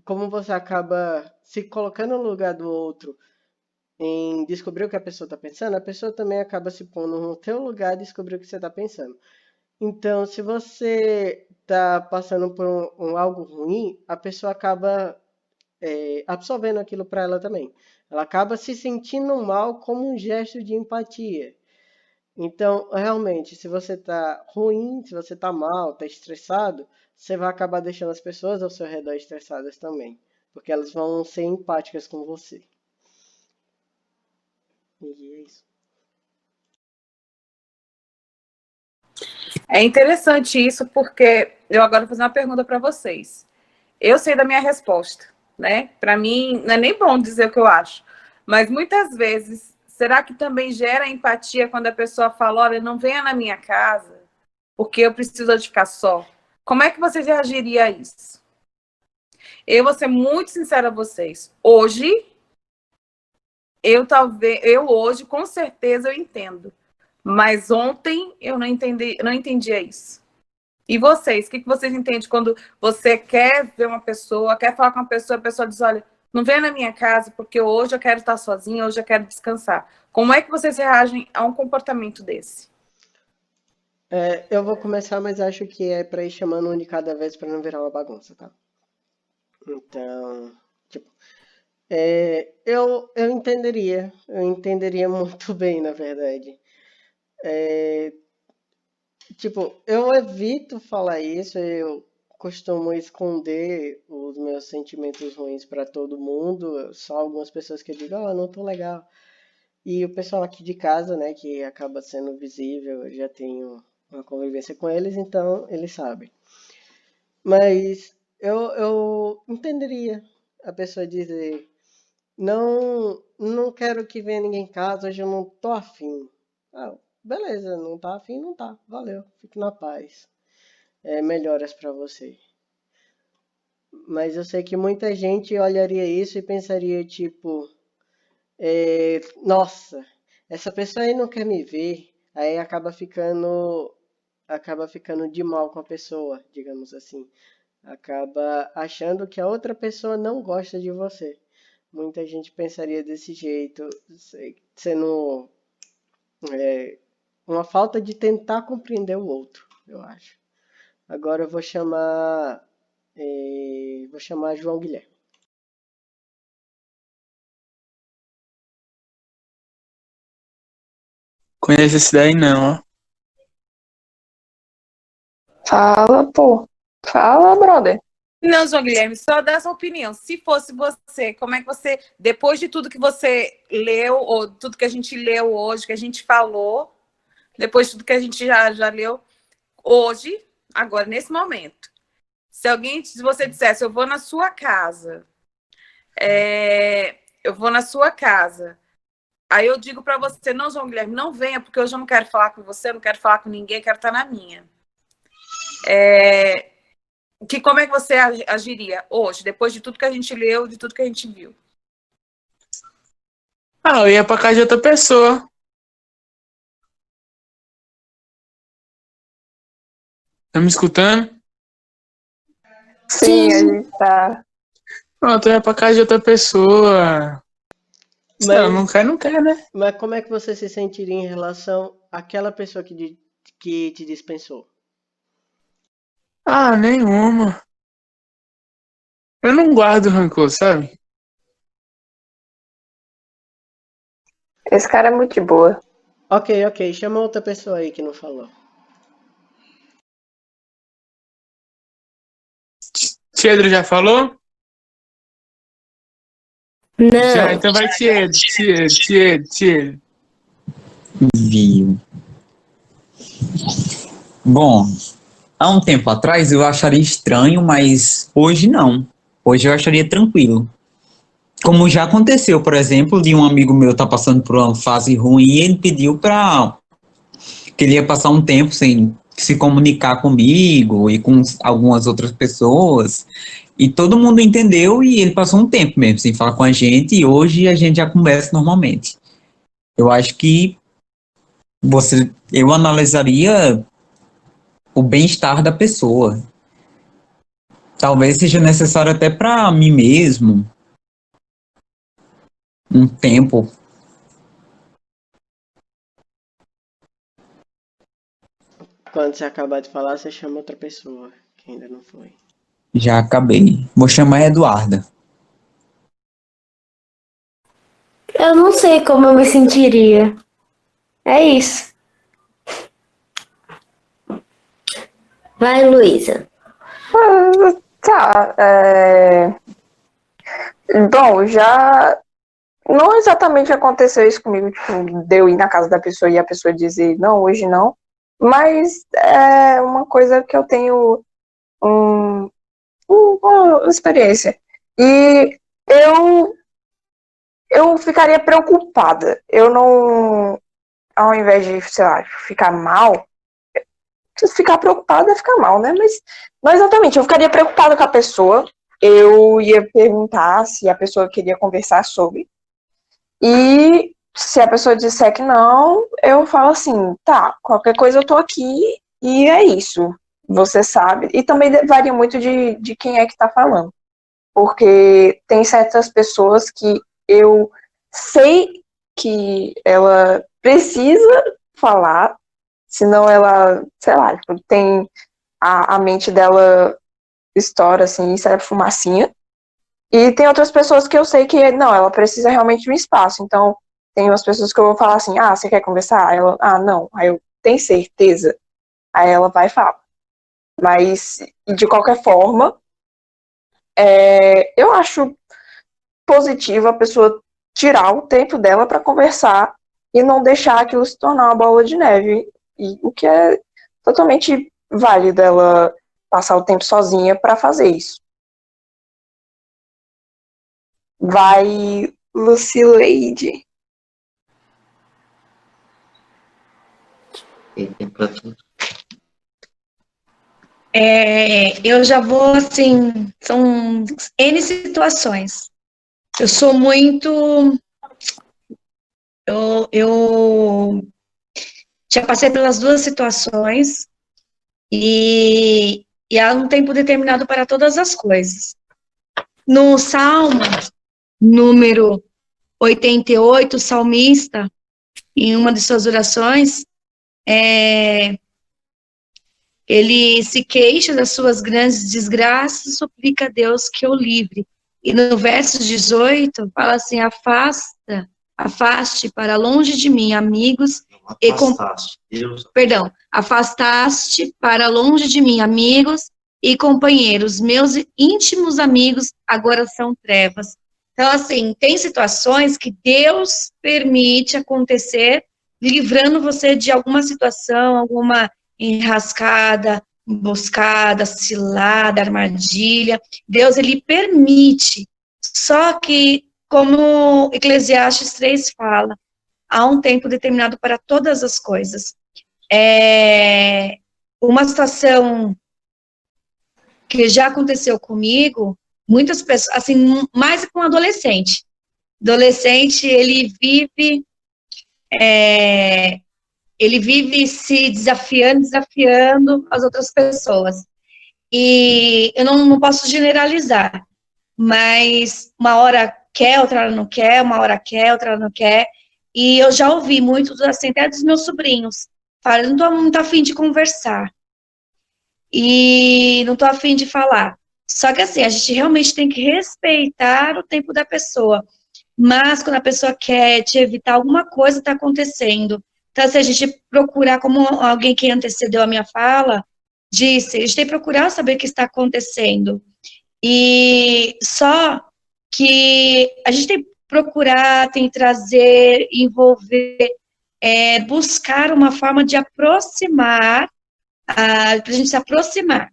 como você acaba se colocando no lugar do outro em descobrir o que a pessoa está pensando, a pessoa também acaba se pondo no teu lugar e descobrir o que você está pensando. Então, se você está passando por algo ruim, a pessoa acaba absorvendo aquilo para ela também. Ela acaba se sentindo mal como um gesto de empatia. Então, realmente, se você está ruim, se você está mal, está estressado, você vai acabar deixando as pessoas ao seu redor estressadas também, porque elas vão ser empáticas com você. E é isso. É interessante isso, porque eu agora vou fazer uma pergunta para vocês. Eu sei da minha resposta, né? Para mim, não é nem bom dizer o que eu acho, mas muitas vezes, será que também gera empatia quando a pessoa fala: olha, não venha na minha casa, porque eu preciso de ficar só? Como é que vocês reagiriam a isso? Eu vou ser muito sincera a vocês. Hoje, eu hoje, com certeza, eu entendo. Mas ontem eu não entendia isso. E vocês, o que vocês entendem quando você quer ver uma pessoa, quer falar com uma pessoa, a pessoa diz: olha, não venha na minha casa porque hoje eu quero estar sozinha, hoje eu quero descansar. Como é que vocês reagem a um comportamento desse? Eu vou começar, mas acho que é para ir chamando um de cada vez para não virar uma bagunça, tá? Então, tipo, eu entenderia muito bem, na verdade. É, tipo, eu evito falar isso, eu costumo esconder os meus sentimentos ruins para todo mundo, só algumas pessoas que eu digo, não tô legal. E o pessoal aqui de casa, né, que acaba sendo visível, eu já tenho uma convivência com eles, então eles sabem. Mas eu entenderia a pessoa dizer, não quero que venha ninguém em casa, hoje eu não tô afim. Beleza, não tá afim, não tá. Valeu, fique na paz. Melhoras pra você. Mas eu sei que muita gente olharia isso e pensaria, tipo, nossa, essa pessoa aí não quer me ver. Aí acaba ficando de mal com a pessoa, digamos assim. Acaba achando que a outra pessoa não gosta de você. Muita gente pensaria desse jeito, sendo uma falta de tentar compreender o outro, eu acho. Agora eu vou chamar João Guilherme. Conhece esse daí não, ó. Fala, pô. Fala, brother. Não, João Guilherme, só dá essa opinião. Se fosse você, como é que você, depois de tudo que você leu, ou tudo que a gente leu hoje, que a gente falou, depois de tudo que a gente já leu hoje, agora, nesse momento, se você dissesse, eu vou na sua casa, eu vou na sua casa, aí eu digo para você, não, João Guilherme, não venha, porque hoje eu não quero falar com você, eu não quero falar com ninguém, quero estar na minha. Como é que você agiria hoje, depois de tudo que a gente leu, de tudo que a gente viu? Eu ia pra casa de outra pessoa. Tá me escutando? Sim, a gente tá. Pronto, eu ia pra casa de outra pessoa. Se ela não quer, né? Mas como é que você se sentiria em relação àquela pessoa que te dispensou? Nenhuma. Eu não guardo rancor, sabe? Esse cara é muito de boa. Ok, chama outra pessoa aí que não falou. Tiedro já falou? Já, Não. então vai Tiedro. Viu. Bom, há um tempo atrás eu acharia estranho, mas hoje não. Hoje eu acharia tranquilo. Como já aconteceu, por exemplo, de um amigo meu estar passando por uma fase ruim e ele pediu para que ele ia passar um tempo sem se comunicar comigo e com algumas outras pessoas. E todo mundo entendeu e ele passou um tempo mesmo sem falar com a gente e hoje a gente já conversa normalmente. Eu acho que eu analisaria o bem-estar da pessoa. Talvez seja necessário até para mim mesmo um tempo. Quando você acabar de falar, você chama outra pessoa que ainda não foi. Já acabei. Vou chamar a Eduarda. Eu não sei como eu me sentiria. É isso. Vai, Luísa. Tá. Bom, já. Não exatamente aconteceu isso comigo, tipo, de eu ir na casa da pessoa e a pessoa dizer, não, hoje não. Mas é uma coisa que eu tenho uma experiência. E eu ficaria preocupada. Eu não, ao invés de, sei lá, ficar mal, ficar preocupada é ficar mal, né? Mas não exatamente, eu ficaria preocupada com a pessoa. Eu ia perguntar se a pessoa queria conversar sobre. E se a pessoa disser que não, eu falo assim, tá, qualquer coisa eu tô aqui e é isso. Você sabe. E também varia muito de quem é que tá falando. Porque tem certas pessoas que eu sei que ela precisa falar, senão ela, sei lá, tipo, tem a mente dela estoura assim, sai fumacinha. E tem outras pessoas que eu sei que não, ela precisa realmente de um espaço. Então, tem umas pessoas que eu vou falar assim, ah, você quer conversar? Aí ela, ah, não. Aí eu, tem certeza? Aí ela vai e fala. Mas, de qualquer forma, eu acho positivo a pessoa tirar o tempo dela para conversar e não deixar aquilo se tornar uma bola de neve. E o que é totalmente válido ela passar o tempo sozinha para fazer isso. Vai, Lucileide. Tem tempo pra tudo. Eu já vou, assim, são N situações. Eu sou muito... Eu já passei pelas duas situações e há um tempo determinado para todas as coisas. No Salmo número 88, o salmista, em uma de suas orações, ele se queixa das suas grandes desgraças e suplica a Deus que o livre. E no verso 18, fala assim, afaste para longe de mim, amigos e afastaste para longe de mim, amigos e companheiros, meus íntimos amigos agora são trevas. Então, assim, tem situações que Deus permite acontecer, livrando você de alguma situação, alguma enrascada, emboscada, cilada, armadilha. Deus, ele permite. Só que, como Eclesiastes 3 fala, há um tempo determinado para todas as coisas. Uma situação que já aconteceu comigo, muitas pessoas, assim, mais com adolescente. Adolescente, ele vive se desafiando as outras pessoas. E eu não posso generalizar, mas uma hora quer, outra hora não quer, uma hora quer, outra hora não quer. E eu já ouvi muitos, assim, até dos meus sobrinhos, falando, não estou muito afim de conversar. E não estou afim de falar. Só que, assim, a gente realmente tem que respeitar o tempo da pessoa. Mas quando a pessoa quer te evitar alguma coisa está acontecendo. Então, se a gente procurar, como alguém que antecedeu a minha fala, disse, a gente tem que procurar saber o que está acontecendo. E só que a gente tem que procurar, tem que trazer, envolver, buscar uma forma de aproximar, para a gente se aproximar.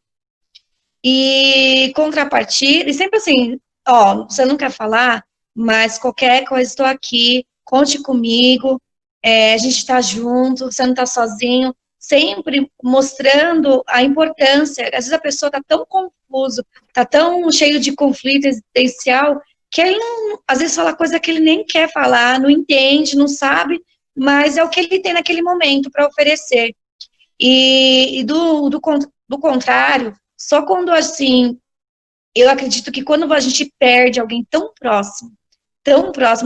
E contrapartida, e sempre assim, ó, você não quer falar, mas qualquer coisa, estou aqui, conte comigo, a gente está junto, você não está sozinho, sempre mostrando a importância. Às vezes a pessoa está tão confuso, está tão cheio de conflito existencial, que ele não, às vezes fala coisa que ele nem quer falar, não entende, não sabe, mas é o que ele tem naquele momento para oferecer. E do contrário, só quando, assim, eu acredito que quando a gente perde alguém tão próximo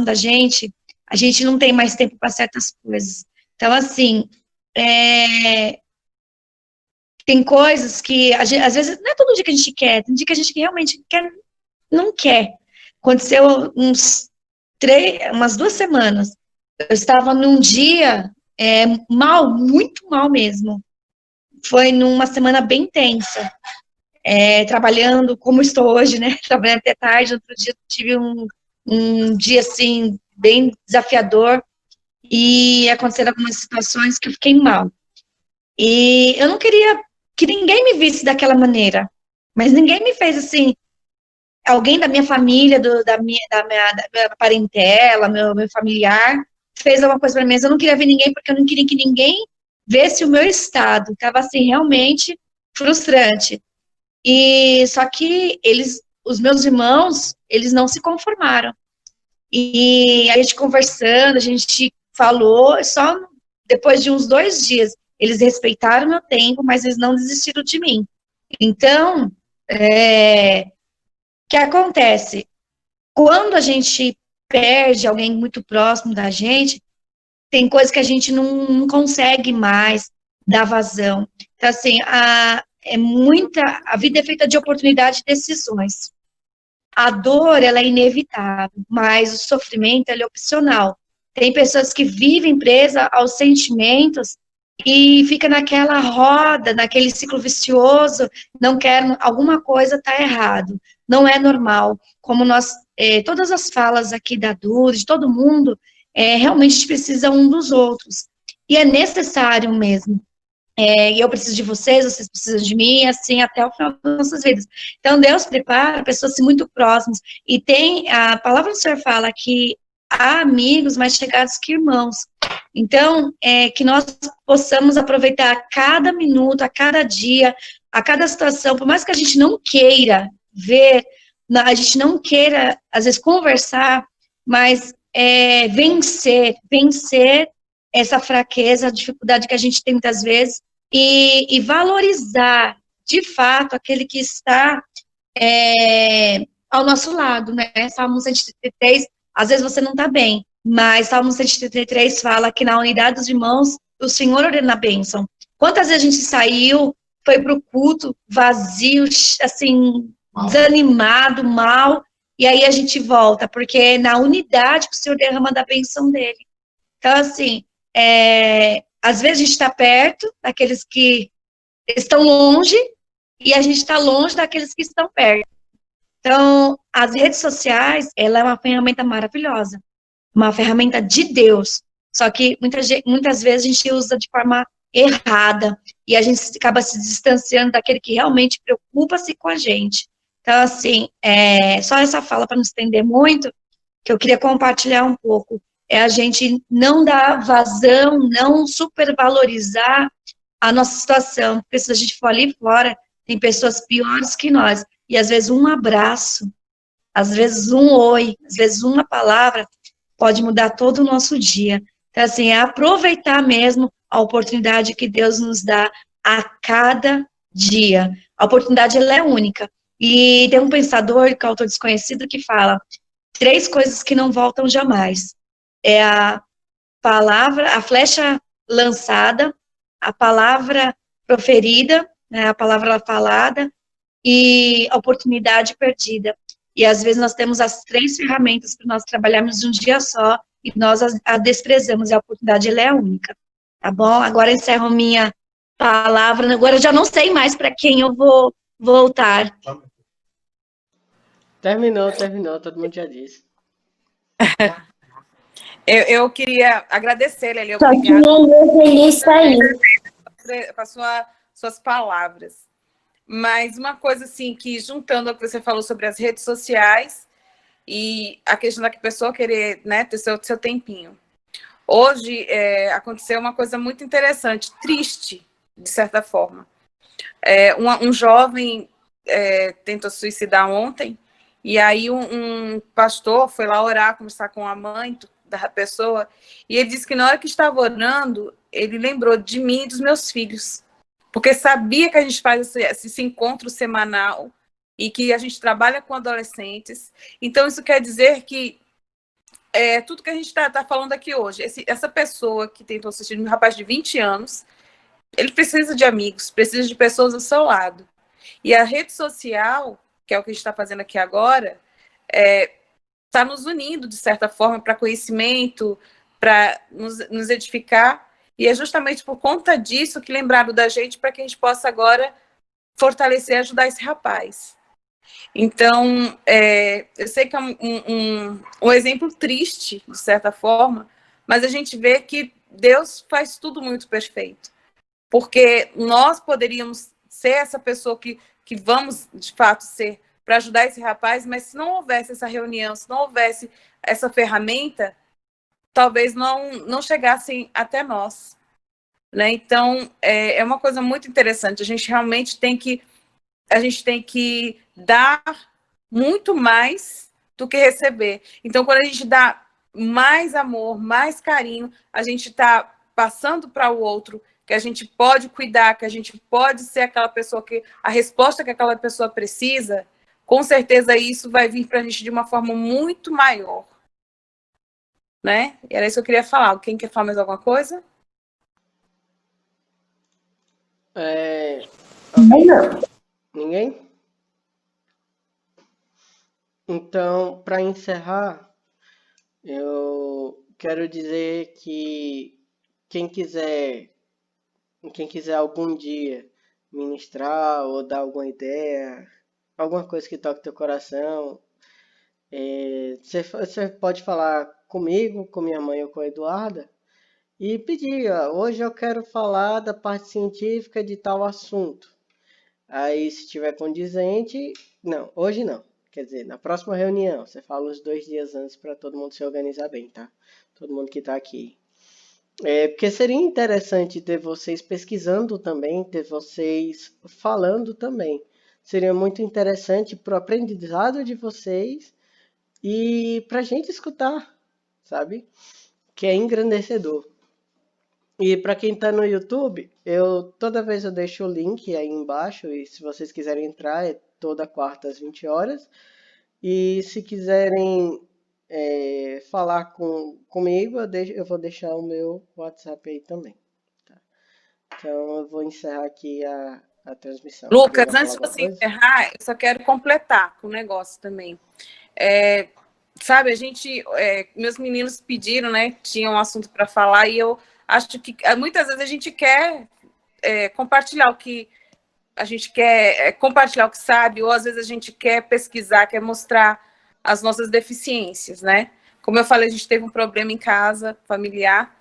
da gente, a gente não tem mais tempo para certas coisas. Então, assim, tem coisas que, às vezes, não é todo dia que a gente quer, tem dia que a gente realmente quer, não quer. Aconteceu umas 2 semanas, eu estava num dia mal, muito mal mesmo. Foi numa semana bem tensa. Trabalhando como estou hoje, né? Trabalhando até tarde. Outro dia tive um dia assim bem desafiador e aconteceram algumas situações que eu fiquei mal. E eu não queria que ninguém me visse daquela maneira, mas ninguém me fez assim. Alguém da minha família, da minha parentela, meu familiar, fez alguma coisa para mim, mas eu não queria ver ninguém porque eu não queria que ninguém visse o meu estado. Estava assim realmente frustrante. E só que os meus irmãos, eles não se conformaram. E a gente conversando, a gente falou, só depois de uns 2 dias, eles respeitaram o meu tempo, mas eles não desistiram de mim. Então, o que acontece? Quando a gente perde alguém muito próximo da gente, tem coisas que a gente não consegue mais dar vazão. Então, assim, a vida é feita de oportunidade e decisões. A dor, ela é inevitável, mas o sofrimento, ele é opcional. Tem pessoas que vivem presa aos sentimentos e fica naquela roda, naquele ciclo vicioso, não quer, alguma coisa está errado, não é normal. Como nós, todas as falas aqui da Duda, de todo mundo, realmente a gente precisa um dos outros. E é necessário mesmo. E eu preciso de vocês, vocês precisam de mim, assim, até o final das nossas vidas. Então, Deus prepara pessoas assim, muito próximas. E tem, a palavra do Senhor fala que há amigos mais chegados que irmãos. Então, que nós possamos aproveitar cada minuto, a cada dia, a cada situação, por mais que a gente não queira ver, a gente não queira, às vezes, conversar, mas vencer essa fraqueza, a dificuldade que a gente tem muitas vezes, e valorizar, de fato, aquele que está ao nosso lado, né? Salmo 133, às vezes você não está bem, mas Salmo 133 fala que na unidade dos irmãos, o Senhor ordena a bênção. Quantas vezes a gente saiu, foi para o culto vazio, assim, desanimado, mal, e aí a gente volta, porque é na unidade que o Senhor derrama da bênção dele. Então, assim, às vezes a gente está perto daqueles que estão longe e a gente está longe daqueles que estão perto. Então, as redes sociais, ela é uma ferramenta maravilhosa, uma ferramenta de Deus, só que muitas vezes a gente usa de forma errada e a gente acaba se distanciando daquele que realmente preocupa-se com a gente. Então, assim, só essa fala para não estender muito, que eu queria compartilhar um pouco, é a gente não dar vazão, não supervalorizar a nossa situação, porque se a gente for ali fora, tem pessoas piores que nós, e às vezes um abraço, às vezes um oi, às vezes uma palavra, pode mudar todo o nosso dia. Então, assim, é aproveitar mesmo a oportunidade que Deus nos dá a cada dia. A oportunidade, ela é única. E tem um pensador, que é um autor desconhecido, que fala 3 coisas que não voltam jamais. É a palavra, a flecha lançada, a palavra proferida, né, a palavra falada e a oportunidade perdida. E às vezes nós temos as 3 ferramentas para nós trabalharmos de um dia só e nós a desprezamos, e a oportunidade ela é única. Tá bom? Agora encerro minha palavra, agora eu já não sei mais para quem eu vou voltar. Terminou, todo mundo já disse. Eu queria agradecer, Lelê, Só que obrigada o meu feliz saiu. com suas palavras. Mas uma coisa assim, que juntando o que você falou sobre as redes sociais e a questão da pessoa querer, né, ter seu tempinho. Hoje aconteceu uma coisa muito interessante, triste, de certa forma. Um jovem tentou se suicidar ontem, e aí um pastor foi lá orar, conversar com a mãe da pessoa, e ele disse que na hora que estava orando, ele lembrou de mim e dos meus filhos, porque sabia que a gente faz esse encontro semanal e que a gente trabalha com adolescentes. Então, isso quer dizer que tudo que a gente está falando aqui hoje, essa pessoa que tentou assistir, um rapaz de 20 anos, ele precisa de amigos, precisa de pessoas ao seu lado. E a rede social, que é o que a gente está fazendo aqui agora, está nos unindo, de certa forma, para conhecimento, para nos edificar. E é justamente por conta disso que lembraram da gente, para que a gente possa agora fortalecer e ajudar esse rapaz. Então, eu sei que é um exemplo triste, de certa forma, mas a gente vê que Deus faz tudo muito perfeito. Porque nós poderíamos ser essa pessoa que vamos, de fato, ser para ajudar esse rapaz, mas se não houvesse essa reunião, se não houvesse essa ferramenta, talvez não chegassem até nós. Né? Então, é uma coisa muito interessante. A gente realmente tem que dar muito mais do que receber. Então, quando a gente dá mais amor, mais carinho, a gente está passando para o outro que a gente pode cuidar, que a gente pode ser aquela pessoa que a resposta que aquela pessoa precisa, com certeza isso vai vir para a gente de uma forma muito maior. Né? E era isso que eu queria falar. Quem quer falar mais alguma coisa? Não. Ninguém? Então, para encerrar, eu quero dizer que quem quiser algum dia ministrar ou dar alguma ideia, alguma coisa que toque teu coração, você pode falar comigo, com minha mãe ou com a Eduarda e pedir, ó, hoje eu quero falar da parte científica de tal assunto. Aí, se tiver condizente, não, hoje não. Quer dizer, na próxima reunião, você fala os 2 dias antes para todo mundo se organizar bem, tá? Todo mundo que tá aqui. Porque seria interessante ter vocês pesquisando também, ter vocês falando também. Seria muito interessante para o aprendizado de vocês e para a gente escutar, sabe? Que é engrandecedor. E para quem está no YouTube, toda vez eu deixo o link aí embaixo, e se vocês quiserem entrar, é toda quarta às 20 horas. E se quiserem falar comigo, eu vou deixar o meu WhatsApp aí também. Tá? Então eu vou encerrar aqui a transmissão. Lucas, antes de você encerrar, eu só quero completar com o negócio também. Sabe, meus meninos pediram, né? Tinham um assunto para falar, e eu acho que muitas vezes a gente quer compartilhar o que a gente quer, compartilhar o que sabe, ou às vezes a gente quer pesquisar, quer mostrar as nossas deficiências, né? Como eu falei, a gente teve um problema em casa, familiar,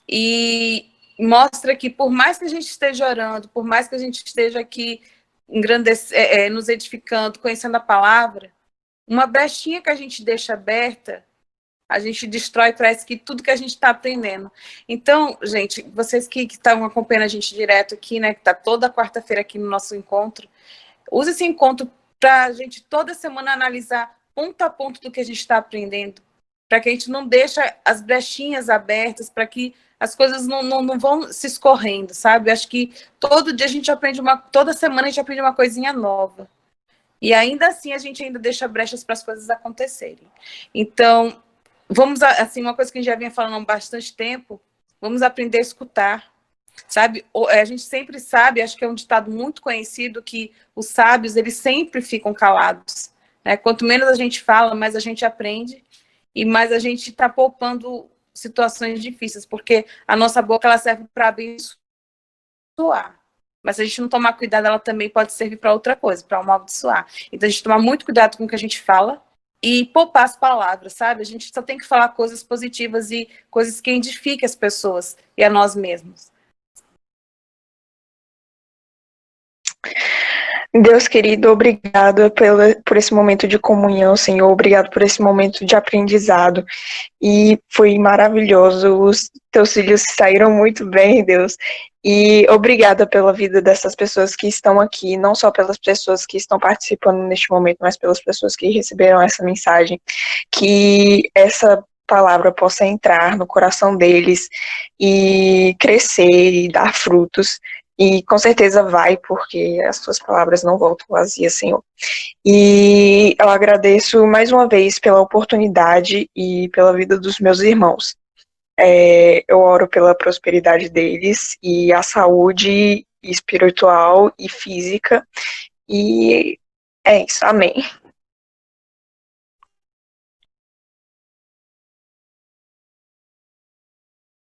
e mostra que por mais que a gente esteja orando, por mais que a gente esteja aqui nos edificando, conhecendo a palavra, uma brechinha que a gente deixa aberta, a gente destrói, parece que tudo que a gente está aprendendo. Então, gente, vocês que estão acompanhando a gente direto aqui, né, que está toda quarta-feira aqui no nosso encontro, use esse encontro para a gente toda semana analisar ponto a ponto do que a gente está aprendendo, para que a gente não deixe as brechinhas abertas, para que as coisas não vão se escorrendo, sabe? Acho que todo dia a gente aprende toda semana a gente aprende uma coisinha nova. E ainda assim a gente ainda deixa brechas para as coisas acontecerem. Então, vamos, assim, uma coisa que a gente já vinha falando há bastante tempo, vamos aprender a escutar, sabe? A gente sempre sabe, acho que é um ditado muito conhecido, que os sábios, eles sempre ficam calados, né? Quanto menos a gente fala, mais a gente aprende e mais a gente está poupando situações difíceis, porque a nossa boca, ela serve para abençoar. Mas se a gente não tomar cuidado, ela também pode servir para outra coisa, para amaldiçoar. Então, a gente tomar muito cuidado com o que a gente fala e poupar as palavras, sabe? A gente só tem que falar coisas positivas e coisas que edifiquem as pessoas e a nós mesmos. Deus querido, obrigado por esse momento de comunhão, Senhor. Obrigado por esse momento de aprendizado. E foi maravilhoso. Os teus filhos saíram muito bem, Deus. E obrigada pela vida dessas pessoas que estão aqui, não só pelas pessoas que estão participando neste momento, mas pelas pessoas que receberam essa mensagem. Que essa palavra possa entrar no coração deles e crescer e dar frutos. E com certeza vai, porque as tuas palavras não voltam vazias, Senhor. E eu agradeço mais uma vez pela oportunidade e pela vida dos meus irmãos. Eu oro pela prosperidade deles e a saúde espiritual e física. E é isso, amém.